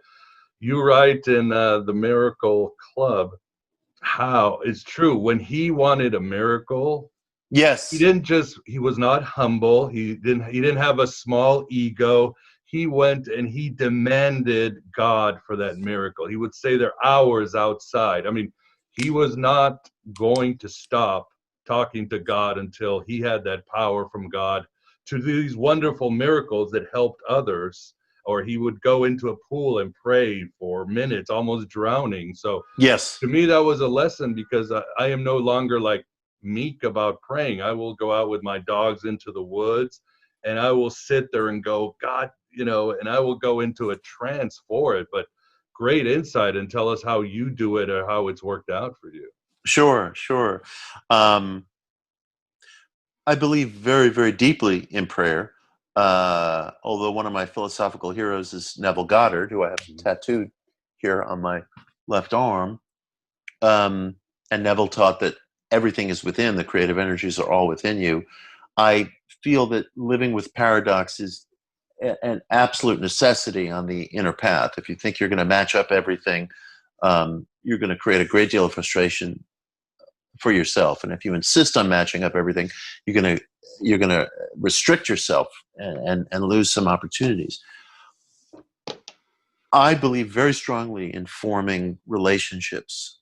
you write in the Miracle Club how it's true. When he wanted a miracle, he was not humble. He didn't have a small ego. He went and he demanded God for that miracle. He would say there hours outside. I mean, he was not going to stop talking to God until he had that power from God to do these wonderful miracles that helped others. Or he would go into a pool and pray for minutes, almost drowning. So to me, that was a lesson because I am no longer like meek about praying. I will go out with my dogs into the woods and I will sit there and go, God, and I will go into a trance for it. But great insight, and tell us how you do it or how it's worked out for you. Sure. I believe very, very deeply in prayer. Although one of my philosophical heroes is Neville Goddard, who I have tattooed here on my left arm. And Neville taught that everything is within, the creative energies are all within you. I feel that living with paradox is an absolute necessity on the inner path. If you think you're going to match up everything, you're going to create a great deal of frustration for yourself. And if you insist on matching up everything, you're going to restrict yourself and lose some opportunities. I believe very strongly in forming relationships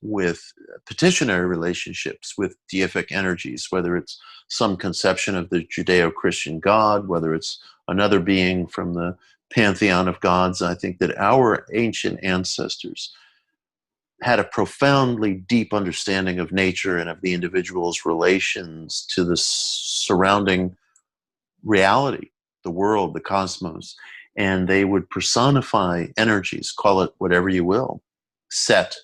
petitionary relationships with deific energies, whether it's some conception of the Judeo-Christian God, whether it's another being from the pantheon of gods. I think that our ancient ancestors had a profoundly deep understanding of nature and of the individual's relations to the surrounding reality, the world, the cosmos. And they would personify energies, call it whatever you will, Set,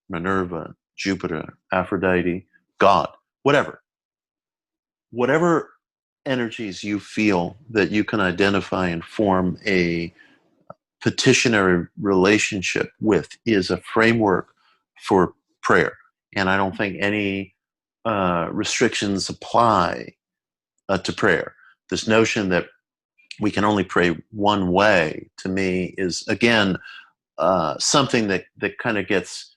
Minerva, Jupiter, Aphrodite, God, whatever. Whatever energies you feel that you can identify and form a petitionary relationship with is a framework for prayer. And I don't think any restrictions apply to prayer. This notion that we can only pray one way, to me, is, again, something that kind of gets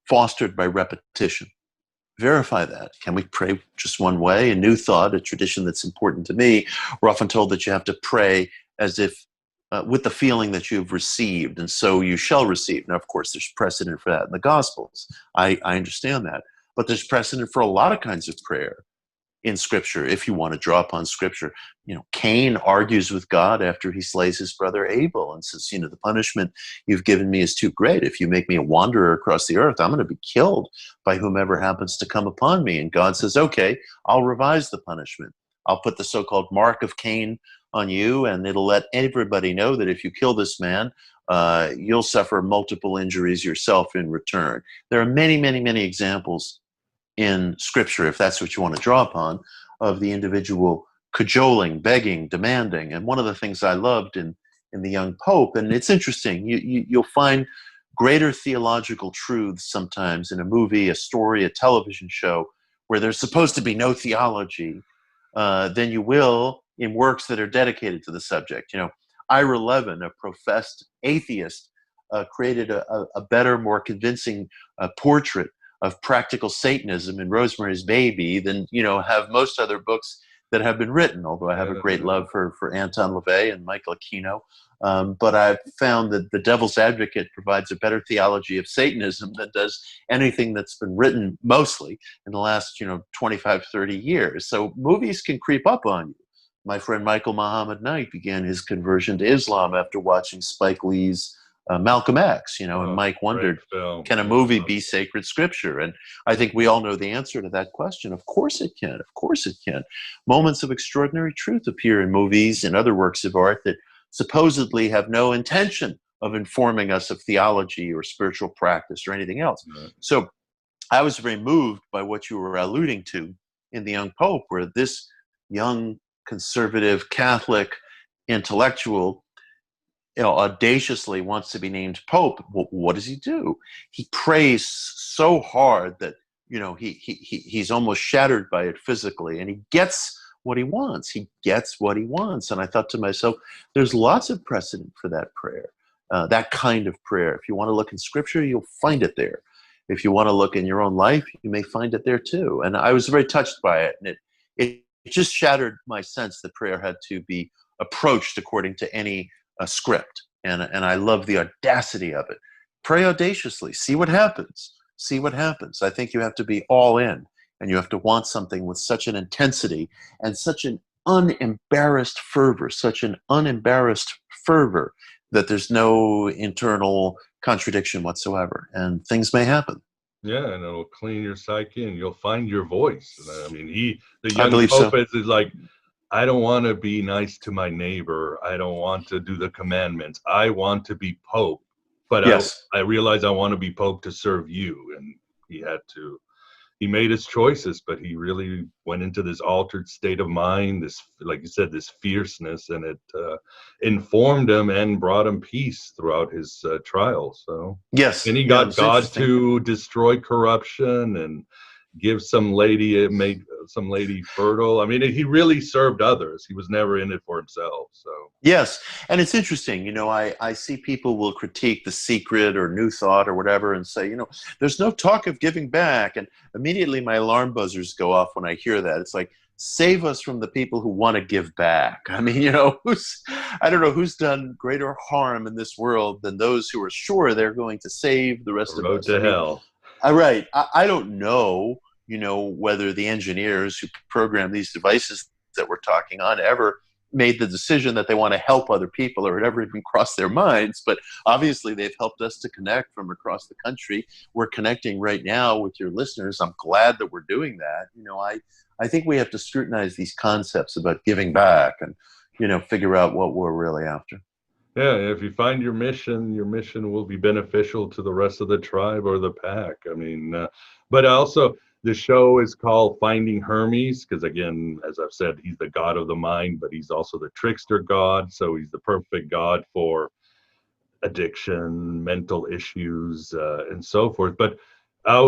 fostered by repetition. Verify that. Can we pray just one way? A new thought, a tradition that's important to me. We're often told that you have to pray as if with the feeling that you've received, and so you shall receive. Now, of course, there's precedent for that in the Gospels. I understand that. But there's precedent for a lot of kinds of prayer in Scripture, if you want to draw upon Scripture. You know, Cain argues with God after he slays his brother Abel and says, you know, the punishment you've given me is too great. If you make me a wanderer across the earth, I'm going to be killed by whomever happens to come upon me. And God says, okay, I'll revise the punishment. I'll put the so-called mark of Cain on you, and it'll let everybody know that if you kill this man, you'll suffer multiple injuries yourself in return. There are many, many, many examples in Scripture, if that's what you want to draw upon, of the individual cajoling, begging, demanding. And one of the things I loved in the young Pope, and it's interesting, you'll find greater theological truths sometimes in a movie, a story, a television show, where there's supposed to be no theology, than you will in works that are dedicated to the subject. You know, Ira Levin, a professed atheist, created a better, more convincing portrait of practical Satanism in Rosemary's Baby than, you know, have most other books that have been written, although I have a great love for Anton LaVey and Michael Aquino. But I've found that The Devil's Advocate provides a better theology of Satanism than does anything that's been written mostly in the last, 25, 30 years. So movies can creep up on you. My friend Michael Muhammad Knight began his conversion to Islam after watching Spike Lee's Malcolm X, and Mike wondered, can a movie be sacred scripture? And I think we all know the answer to that question. Of course it can. Of course it can. Moments of extraordinary truth appear in movies and other works of art that supposedly have no intention of informing us of theology or spiritual practice or anything else. Right. So I was very moved by what you were alluding to in The Young Pope, where this young conservative Catholic intellectual audaciously wants to be named Pope. Well, what does he do? He prays so hard that he's almost shattered by it physically, and he gets what he wants. He gets what he wants. And I thought to myself, there's lots of precedent for that prayer, that kind of prayer. If you want to look in Scripture, you'll find it there. If you want to look in your own life, you may find it there too. And I was very touched by it, and it just shattered my sense that prayer had to be approached according to any script. And I love the audacity of it. Pray audaciously. See what happens. See what happens. I think you have to be all in, and you have to want something with such an intensity and such an unembarrassed fervor, that there's no internal contradiction whatsoever, and things may happen. Yeah, and it'll clean your psyche, and you'll find your voice. I mean, the young Pope is like, I don't want to be nice to my neighbor. I don't want to do the commandments. I want to be Pope. But yes. I realize I want to be Pope to serve you. And he made his choices, but he really went into this altered state of mind, this, like you said, this fierceness, and it informed him and brought him peace throughout his trial. So yes. And he got God to destroy corruption and give some lady, make some lady fertile. I mean, he really served others. He was never in it for himself. So yes, and it's interesting. I see people will critique The Secret or New Thought or whatever and say, there's no talk of giving back, and immediately my alarm buzzers go off when I hear that. It's like, save us from the people who want to give back. I mean, I don't know who's done greater harm in this world than those who are sure they're going to save the rest of us. Road to hell. Right. I don't know, whether the engineers who program these devices that we're talking on ever made the decision that they want to help other people, or it ever even crossed their minds. But obviously they've helped us to connect from across the country. We're connecting right now with your listeners. I'm glad that we're doing that. I think we have to scrutinize these concepts about giving back and, figure out what we're really after. Yeah, if you find your mission will be beneficial to the rest of the tribe or the pack. I mean, but also the show is called Finding Hermes because, again, as I've said, he's the god of the mind, but he's also the trickster god. So he's the perfect god for addiction, mental issues, and so forth. But I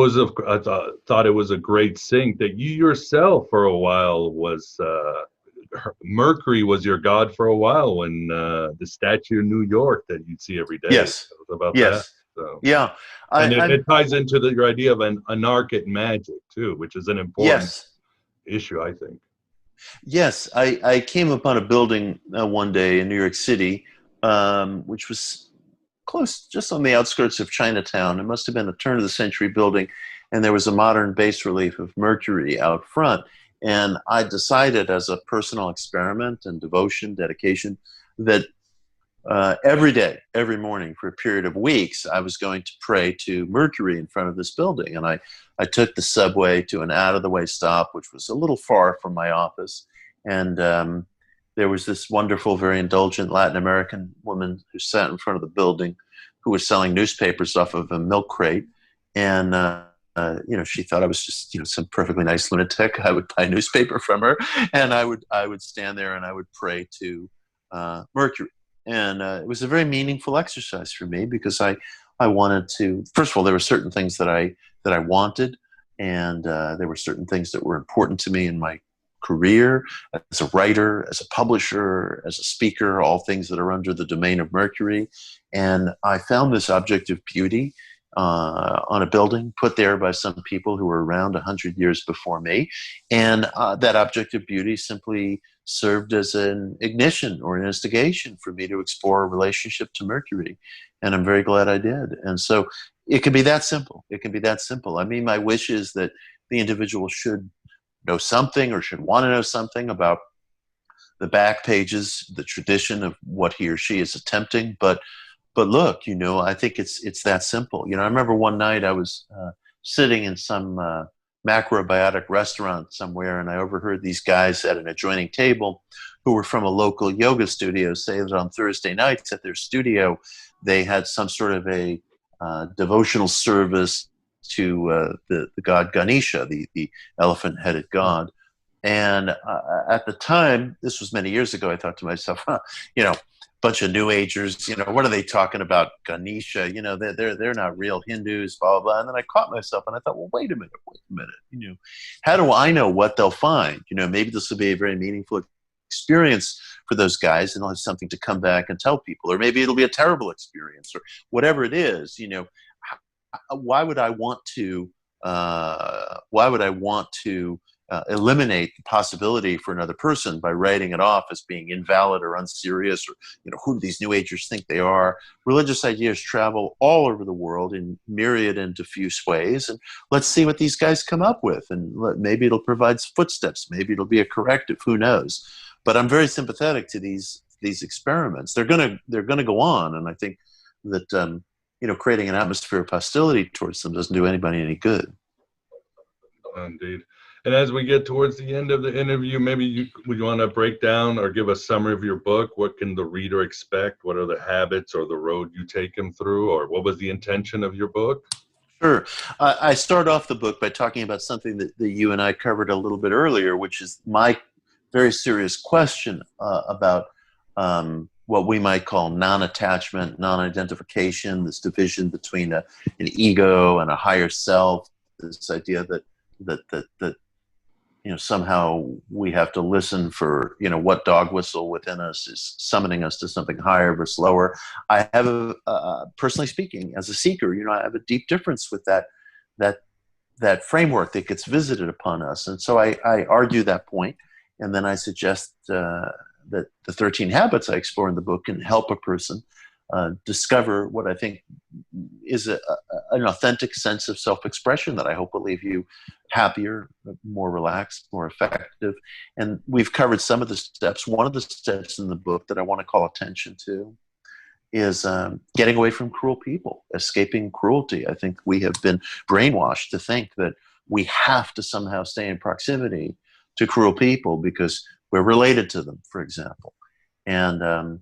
thought it was a great sync that you yourself for a while was Mercury was your god for a while when the statue in New York that you'd see every day. Yes. About yes. that. So. Yeah. It ties into your idea of an anarchic magic too, which is an important issue, I think. Yes. I came upon a building one day in New York City, which was close, just on the outskirts of Chinatown. It must have been a turn of the century building. And there was a modern bas relief of Mercury out front. And I decided as a personal experiment and devotion, dedication, that every day, every morning for a period of weeks, I was going to pray to Mercury in front of this building. And I took the subway to an out-of-the-way stop, which was a little far from my office. And there was this wonderful, very indulgent Latin American woman who sat in front of the building who was selling newspapers off of a milk crate. And she thought I was just, some perfectly nice lunatic. I would buy a newspaper from her, and I would stand there and I would pray to Mercury. And it was a very meaningful exercise for me because I wanted to. First of all, there were certain things that I wanted, and there were certain things that were important to me in my career as a writer, as a publisher, as a speaker, all things that are under the domain of Mercury. And I found this object of beauty on a building put there by some people who were around 100 years before me. And that object of beauty simply served as an ignition or an instigation for me to explore a relationship to Mercury. And I'm very glad I did. And so it can be that simple. It can be that simple. I mean, my wish is that the individual should know something or should want to know something about the back pages, the tradition of what he or she is attempting. But look, I think it's that simple. I remember one night I was sitting in some macrobiotic restaurant somewhere, and I overheard these guys at an adjoining table who were from a local yoga studio say that on Thursday nights at their studio, they had some sort of a devotional service to the god Ganesha, the elephant-headed god. And at the time, this was many years ago, I thought to myself, bunch of New Agers, what are they talking about? Ganesha, they're not real Hindus, blah, blah, blah. And then I caught myself and I thought, well, wait a minute. How do I know what they'll find? Maybe this will be a very meaningful experience for those guys, and they'll have something to come back and tell people. Or maybe it'll be a terrible experience, or whatever it is. Why would I want to eliminate the possibility for another person by writing it off as being invalid or unserious, or who do these New Agers think they are? Religious ideas travel all over the world in myriad and diffuse ways, and let's see what these guys come up with, and maybe it'll provide footsteps, maybe it'll be a corrective, who knows? But I'm very sympathetic to these experiments. They're gonna go on, and I think that creating an atmosphere of hostility towards them doesn't do anybody any good. Indeed. And as we get towards the end of the interview, maybe would you want to break down or give a summary of your book? What can the reader expect? What are the habits or the road you take them through? Or what was the intention of your book? Sure. I start off the book by talking about something that you and I covered a little bit earlier, which is my very serious question about what we might call non-attachment, non-identification, this division between an ego and a higher self, this idea that somehow we have to listen for, what dog whistle within us is summoning us to something higher versus lower. I have, personally speaking, as a seeker, I have a deep difference with that framework that gets visited upon us. And so I argue that point, and then I suggest that the 13 habits I explore in the book can help a person discover what I think is an authentic sense of self-expression that I hope will leave you happier, more relaxed, more effective. And we've covered some of the steps. One of the steps in the book that I want to call attention to is getting away from cruel people, escaping cruelty. I think we have been brainwashed to think that we have to somehow stay in proximity to cruel people because we're related to them, for example. And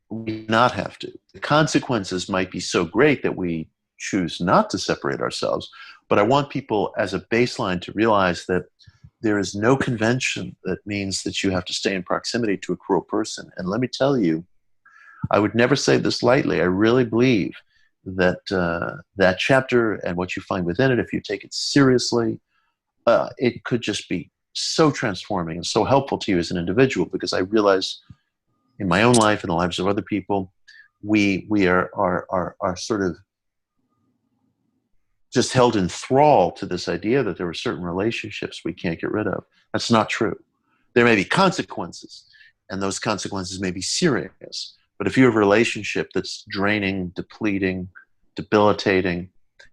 we do not have to. The consequences might be so great that we choose not to separate ourselves, but I want people as a baseline to realize that there is no convention that means that you have to stay in proximity to a cruel person. And let me tell you, I would never say this lightly. I really believe that that chapter and what you find within it, if you take it seriously, it could just be so transforming and so helpful to you as an individual, because I realize in my own life and the lives of other people, we are sort of just held in thrall to this idea that there are certain relationships we can't get rid of. That's not true. There may be consequences, and those consequences may be serious. But if you have a relationship that's draining, depleting, debilitating,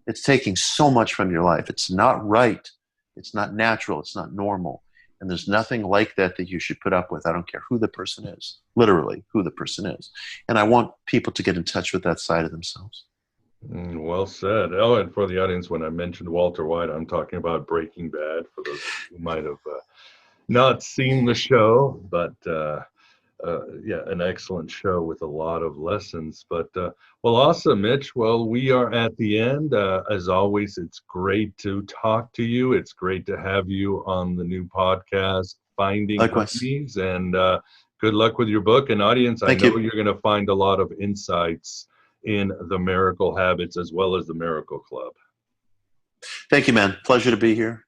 it's taking so much from your life. It's not right. It's not natural. It's not normal. And there's nothing like that that you should put up with. I don't care who the person is, literally who the person is. And I want people to get in touch with that side of themselves. Well said. Oh, and for the audience, when I mentioned Walter White, I'm talking about Breaking Bad, for those who might have not seen the show, but yeah, an excellent show with a lot of lessons. But well, awesome, Mitch. Well, we are at the end. As always, it's great to talk to you. It's great to have you on the new podcast, Finding Hermes, and good luck with your book. And audience, I know you're going to find a lot of insights in the Miracle Habits as well as the Miracle Club. Thank you, man. Pleasure to be here,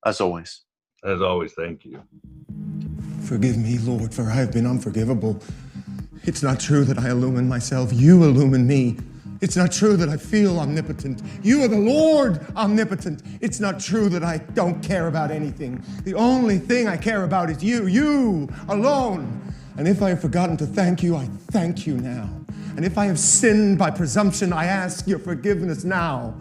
as always. As always, thank you. Forgive me, Lord, for I have been unforgivable. It's not true that I illumine myself. You illumine me. It's not true that I feel omnipotent. You are the Lord omnipotent. It's not true that I don't care about anything. The only thing I care about is you alone. And if I have forgotten to thank you, I thank you now. And if I have sinned by presumption, I ask your forgiveness now.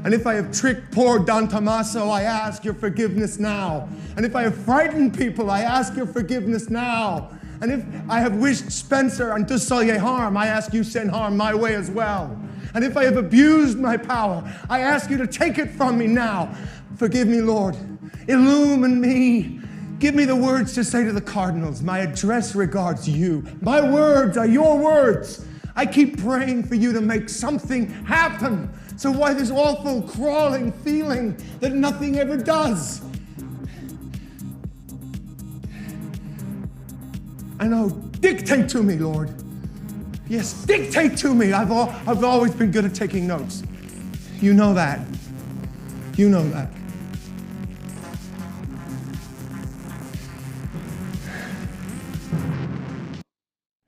And if I have tricked poor Don Tommaso, I ask your forgiveness now. And if I have frightened people, I ask your forgiveness now. And if I have wished Spencer and Dussalier harm, I ask you send harm my way as well. And if I have abused my power, I ask you to take it from me now. Forgive me, Lord. Illumine me. Give me the words to say to the cardinals. My address regards you. My words are your words. I keep praying for you to make something happen. So why this awful crawling feeling that nothing ever does? I know, dictate to me, Lord. Yes, dictate to me. I've always been good at taking notes. You know that. You know that.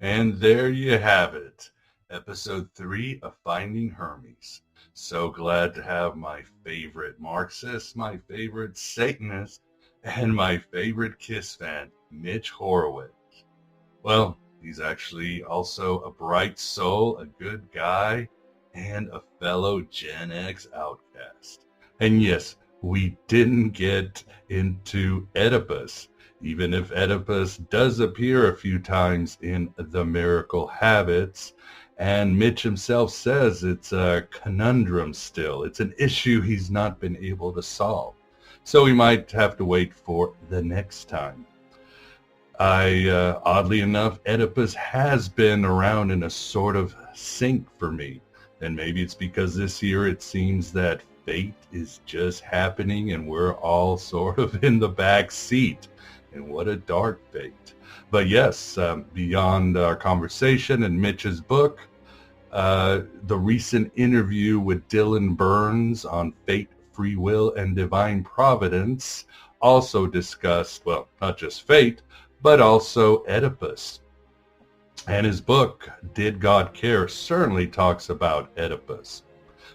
And there you have it. Episode 3 of Finding Hermes. So glad to have my favorite Marxist, my favorite Satanist, and my favorite Kiss fan, Mitch Horowitz. Well, he's actually also a bright soul, a good guy, and a fellow Gen X outcast. And yes, we didn't get into Oedipus, even if Oedipus does appear a few times in The Miracle Habits. And Mitch himself says it's a conundrum still. It's an issue he's not been able to solve. So we might have to wait for the next time. Oddly enough, Oedipus has been around in a sort of sync for me. And maybe it's because this year it seems that fate is just happening and we're all sort of in the back seat. And what a dark fate. But yes, beyond our conversation and Mitch's book, the recent interview with Dylan Burns on fate, free will, and divine providence also discussed, well, not just fate, but also Oedipus. And his book, Did God Care, certainly talks about Oedipus.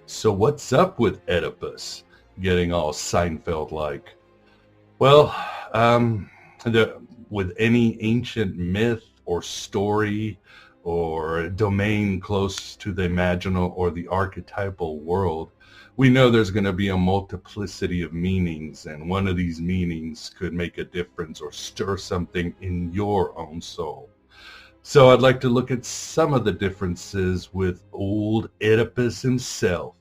So what's up with Oedipus getting all Seinfeld-like? Well, with any ancient myth or story or domain close to the imaginal or the archetypal world, we know there's going to be a multiplicity of meanings, and one of these meanings could make a difference or stir something in your own soul. So I'd like to look at some of the differences with old Oedipus himself.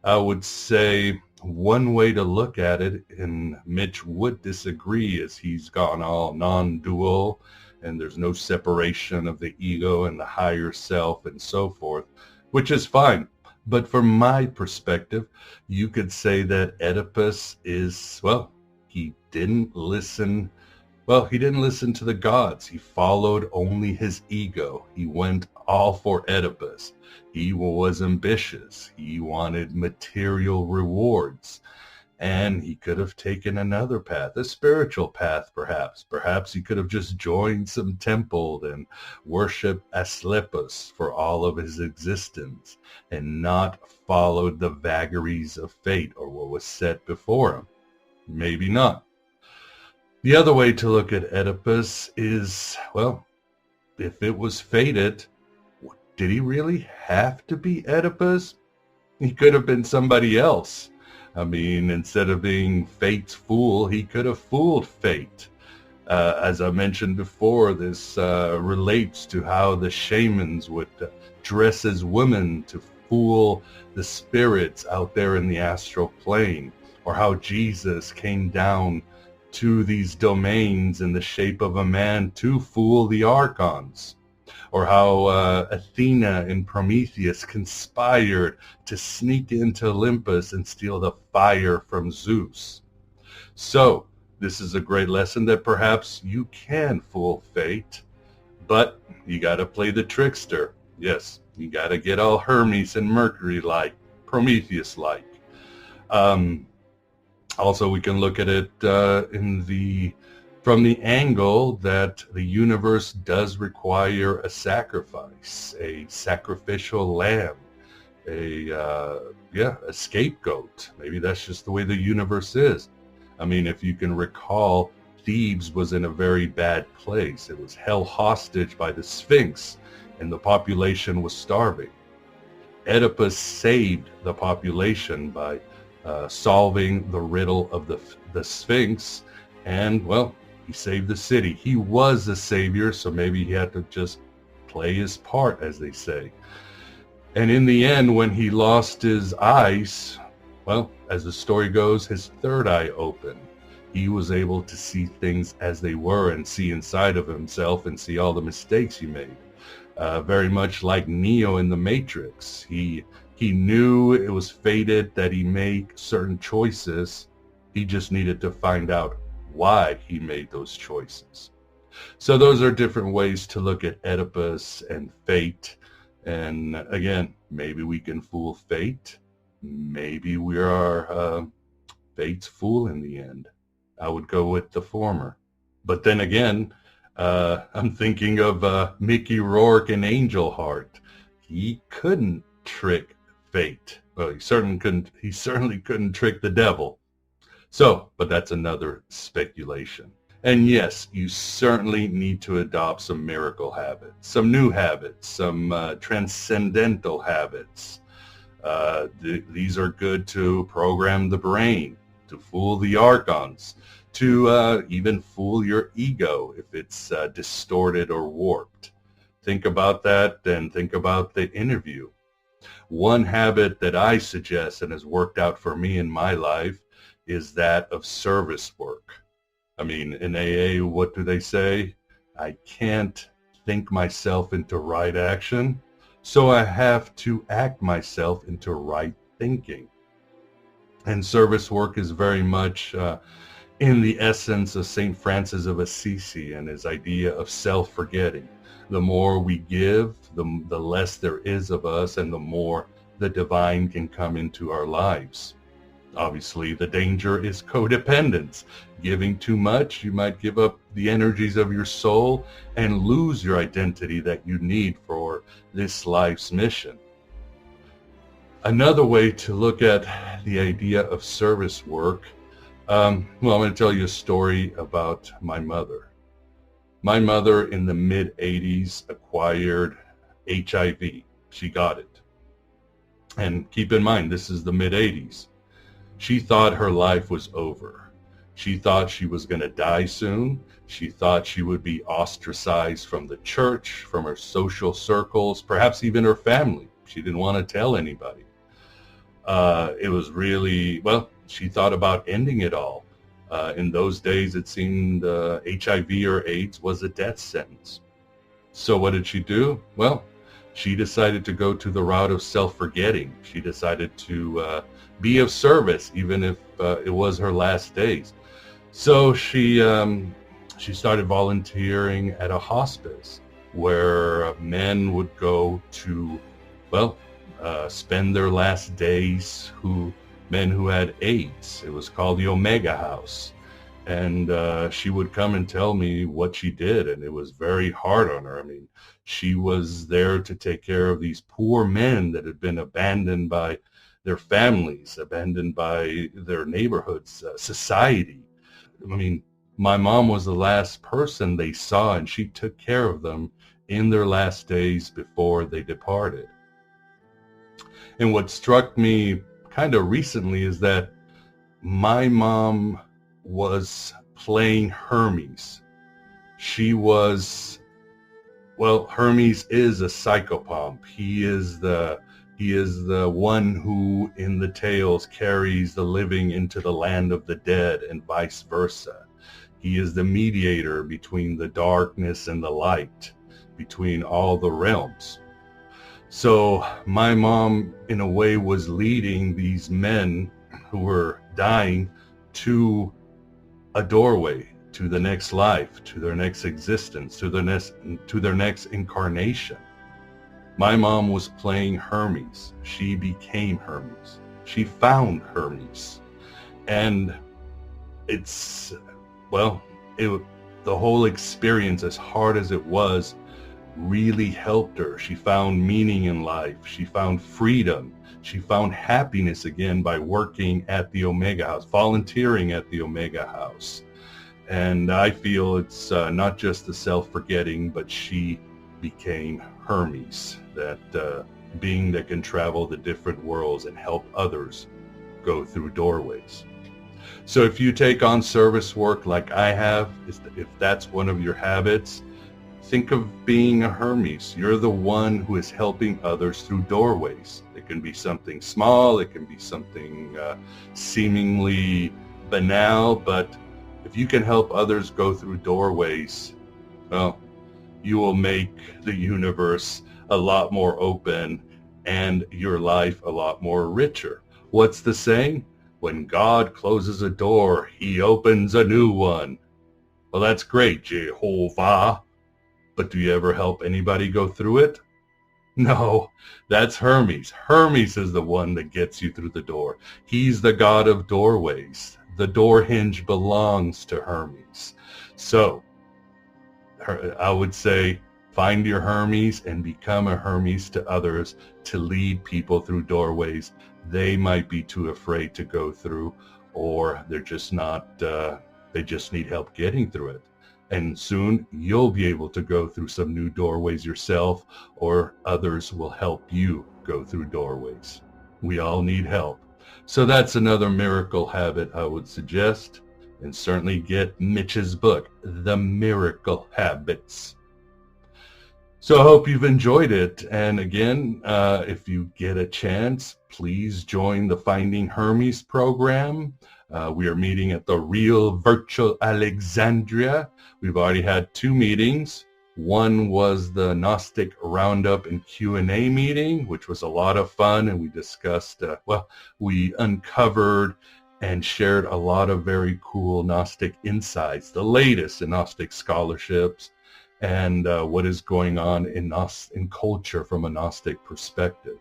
I would say one way to look at it, and Mitch would disagree, is he's gone all non-dual and there's no separation of the ego and the higher self and so forth, which is fine. But from my perspective, you could say that Oedipus is, well, he didn't listen to the gods. He followed only his ego. He went all for Oedipus. He was ambitious. He wanted material rewards. And he could have taken another path, a spiritual path perhaps. Perhaps he could have just joined some temple and worshiped Asclepius for all of his existence and not followed the vagaries of fate or what was set before him. Maybe not. The other way to look at Oedipus is, well, if it was fated, did he really have to be Oedipus? He could have been somebody else. I mean, instead of being fate's fool, he could have fooled fate. As I mentioned before, this relates to how the shamans would dress as women to fool the spirits out there in the astral plane, or how Jesus came down to these domains in the shape of a man to fool the archons, or how Athena and Prometheus conspired to sneak into Olympus and steal the fire from Zeus. So, this is a great lesson that perhaps you can fool fate, but you got to play the trickster. Yes, you got to get all Hermes and Mercury-like, Prometheus-like. Also, we can look at it from the angle that the universe does require a sacrifice, a sacrificial lamb, a scapegoat. Maybe that's just the way the universe is. I mean, if you can recall, Thebes was in a very bad place. It was held hostage by the Sphinx, and the population was starving. Oedipus saved the population by solving the riddle of the Sphinx, and, well, he saved the city. He was a savior, so maybe he had to just play his part, as they say. And in the end, when he lost his eyes, well, as the story goes, his third eye opened. He was able to see things as they were and see inside of himself and see all the mistakes he made. Very much like Neo in the Matrix. He knew it was fated that he make certain choices. He just needed to find out why he made those choices. So those are different ways to look at Oedipus and fate. And again, maybe we can fool fate. Maybe we are fate's fool in the end. I would go with the former. But then again, I'm thinking of Mickey Rourke and Angel Heart. He couldn't trick fate. Well, he certainly couldn't trick the devil. So, but that's another speculation. And yes, you certainly need to adopt some miracle habits, some new habits, some transcendental habits. These are good to program the brain, to fool the archons, to even fool your ego if it's distorted or warped. Think about that and think about the interview. One habit that I suggest and has worked out for me in my life is that of service work. I mean, in AA, what do they say? I can't think myself into right action, so I have to act myself into right thinking. And service work is very much in the essence of St. Francis of Assisi and his idea of self-forgetting. The more we give, the less there is of us, and the more the divine can come into our lives. Obviously, the danger is codependence. Giving too much, you might give up the energies of your soul and lose your identity that you need for this life's mission. Another way to look at the idea of service work, I'm going to tell you a story about my mother. My mother in the mid-'80s acquired HIV. She got it. And keep in mind, this is the mid-'80s. She thought her life was over. She thought she was going to die soon. She thought she would be ostracized from the church, from her social circles, perhaps even her family. She didn't want to tell anybody. It was really, well, she thought about ending it all. In those days, it seemed HIV or AIDS was a death sentence. So what did she do? Well, she decided to go to the route of self-forgetting. She decided to be of service, even if it was her last days. So she started volunteering at a hospice where men would go to, well, spend their last days, men who had AIDS. It was called the Omega House. And she would come and tell me what she did, and it was very hard on her. I mean, she was there to take care of these poor men that had been abandoned by their families, abandoned by their neighborhoods, society. I mean, my mom was the last person they saw, and she took care of them in their last days before they departed. And what struck me kind of recently is that my mom was playing Hermes. She was, well, Hermes is a psychopomp. He is the one who in the tales carries the living into the land of the dead and vice versa. He is the mediator between the darkness and the light, between all the realms. So my mom, in a way, was leading these men who were dying to a doorway, to the next life, to their next existence, to their next incarnation. My mom was playing Hermes. She became Hermes. She found Hermes. And it's, well, the whole experience, as hard as it was, really helped her. She found meaning in life. She found freedom. She found happiness again by working at the Omega House, volunteering at the Omega House. And I feel it's not just the self-forgetting, but she became Hermes, that being that can travel the different worlds and help others go through doorways. So if you take on service work like I have, if that's one of your habits, think of being a Hermes. You're the one who is helping others through doorways. It can be something small, it can be something seemingly banal, but if you can help others go through doorways, well, you will make the universe a lot more open and your life a lot more richer. What's the saying? When God closes a door, he opens a new one. Well, that's great, Jehovah. But do you ever help anybody go through it? No, that's Hermes. Hermes is the one that gets you through the door. He's the god of doorways. The door hinge belongs to Hermes. So I would say find your Hermes and become a Hermes to others to lead people through doorways they might be too afraid to go through, or they're just not, they just need help getting through it. And soon you'll be able to go through some new doorways yourself, or others will help you go through doorways. We all need help. So that's another miracle habit I would suggest. And certainly get Mitch's book, The Miracle Habits. So I hope you've enjoyed it. And again, if you get a chance, please join the Finding Hermes program. We are meeting at the real Virtual Alexandria. We've already had 2 meetings. One was the Gnostic Roundup and Q&A meeting, which was a lot of fun. And we discussed, we uncovered and shared a lot of very cool Gnostic insights, the latest in Gnostic scholarships, and what is going on in culture from a Gnostic perspective.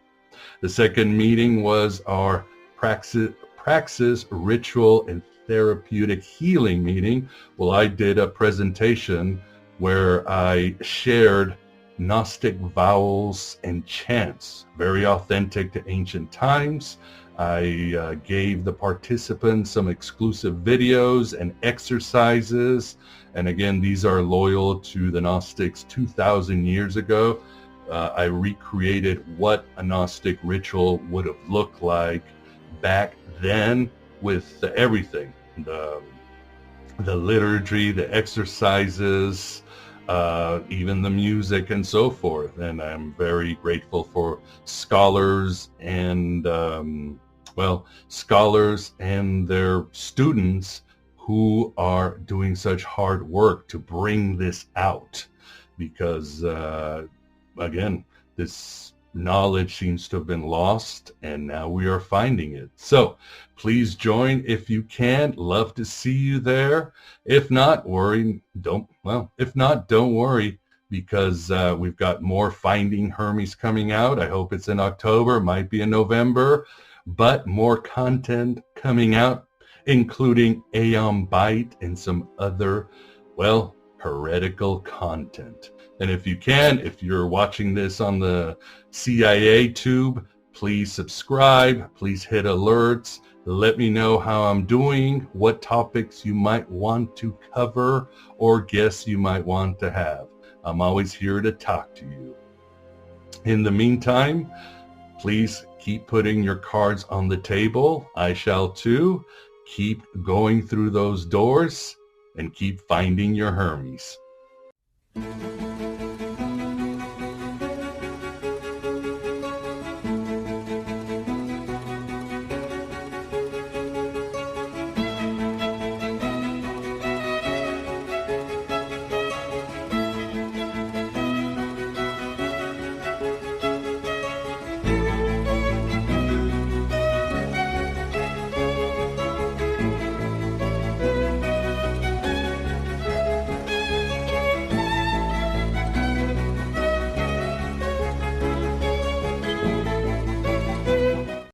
The second meeting was our Praxis Ritual and Therapeutic Healing meeting. Well, I did a presentation where I shared Gnostic vowels and chants, very authentic to ancient times. I gave the participants some exclusive videos and exercises. And again, these are loyal to the Gnostics 2,000 years ago. I recreated what a Gnostic ritual would have looked like back then with everything, the liturgy, the exercises, even the music and so forth. And I'm very grateful for scholars and scholars and their students who are doing such hard work to bring this out, because again, this knowledge seems to have been lost and now we are finding it. So please join if you can. Love to see you there. If not, don't worry, because we've got more Finding Hermes coming out. I hope it's in October, might be in November, but more content coming out, including Aeon Byte and some other, heretical content. And if you can, if you're watching this on the CIA tube, please subscribe, please hit alerts, let me know how I'm doing, what topics you might want to cover, or guests you might want to have. I'm always here to talk to you. In the meantime, please keep putting your cards on the table. I shall too. keep going through those doors and keep finding your Hermes.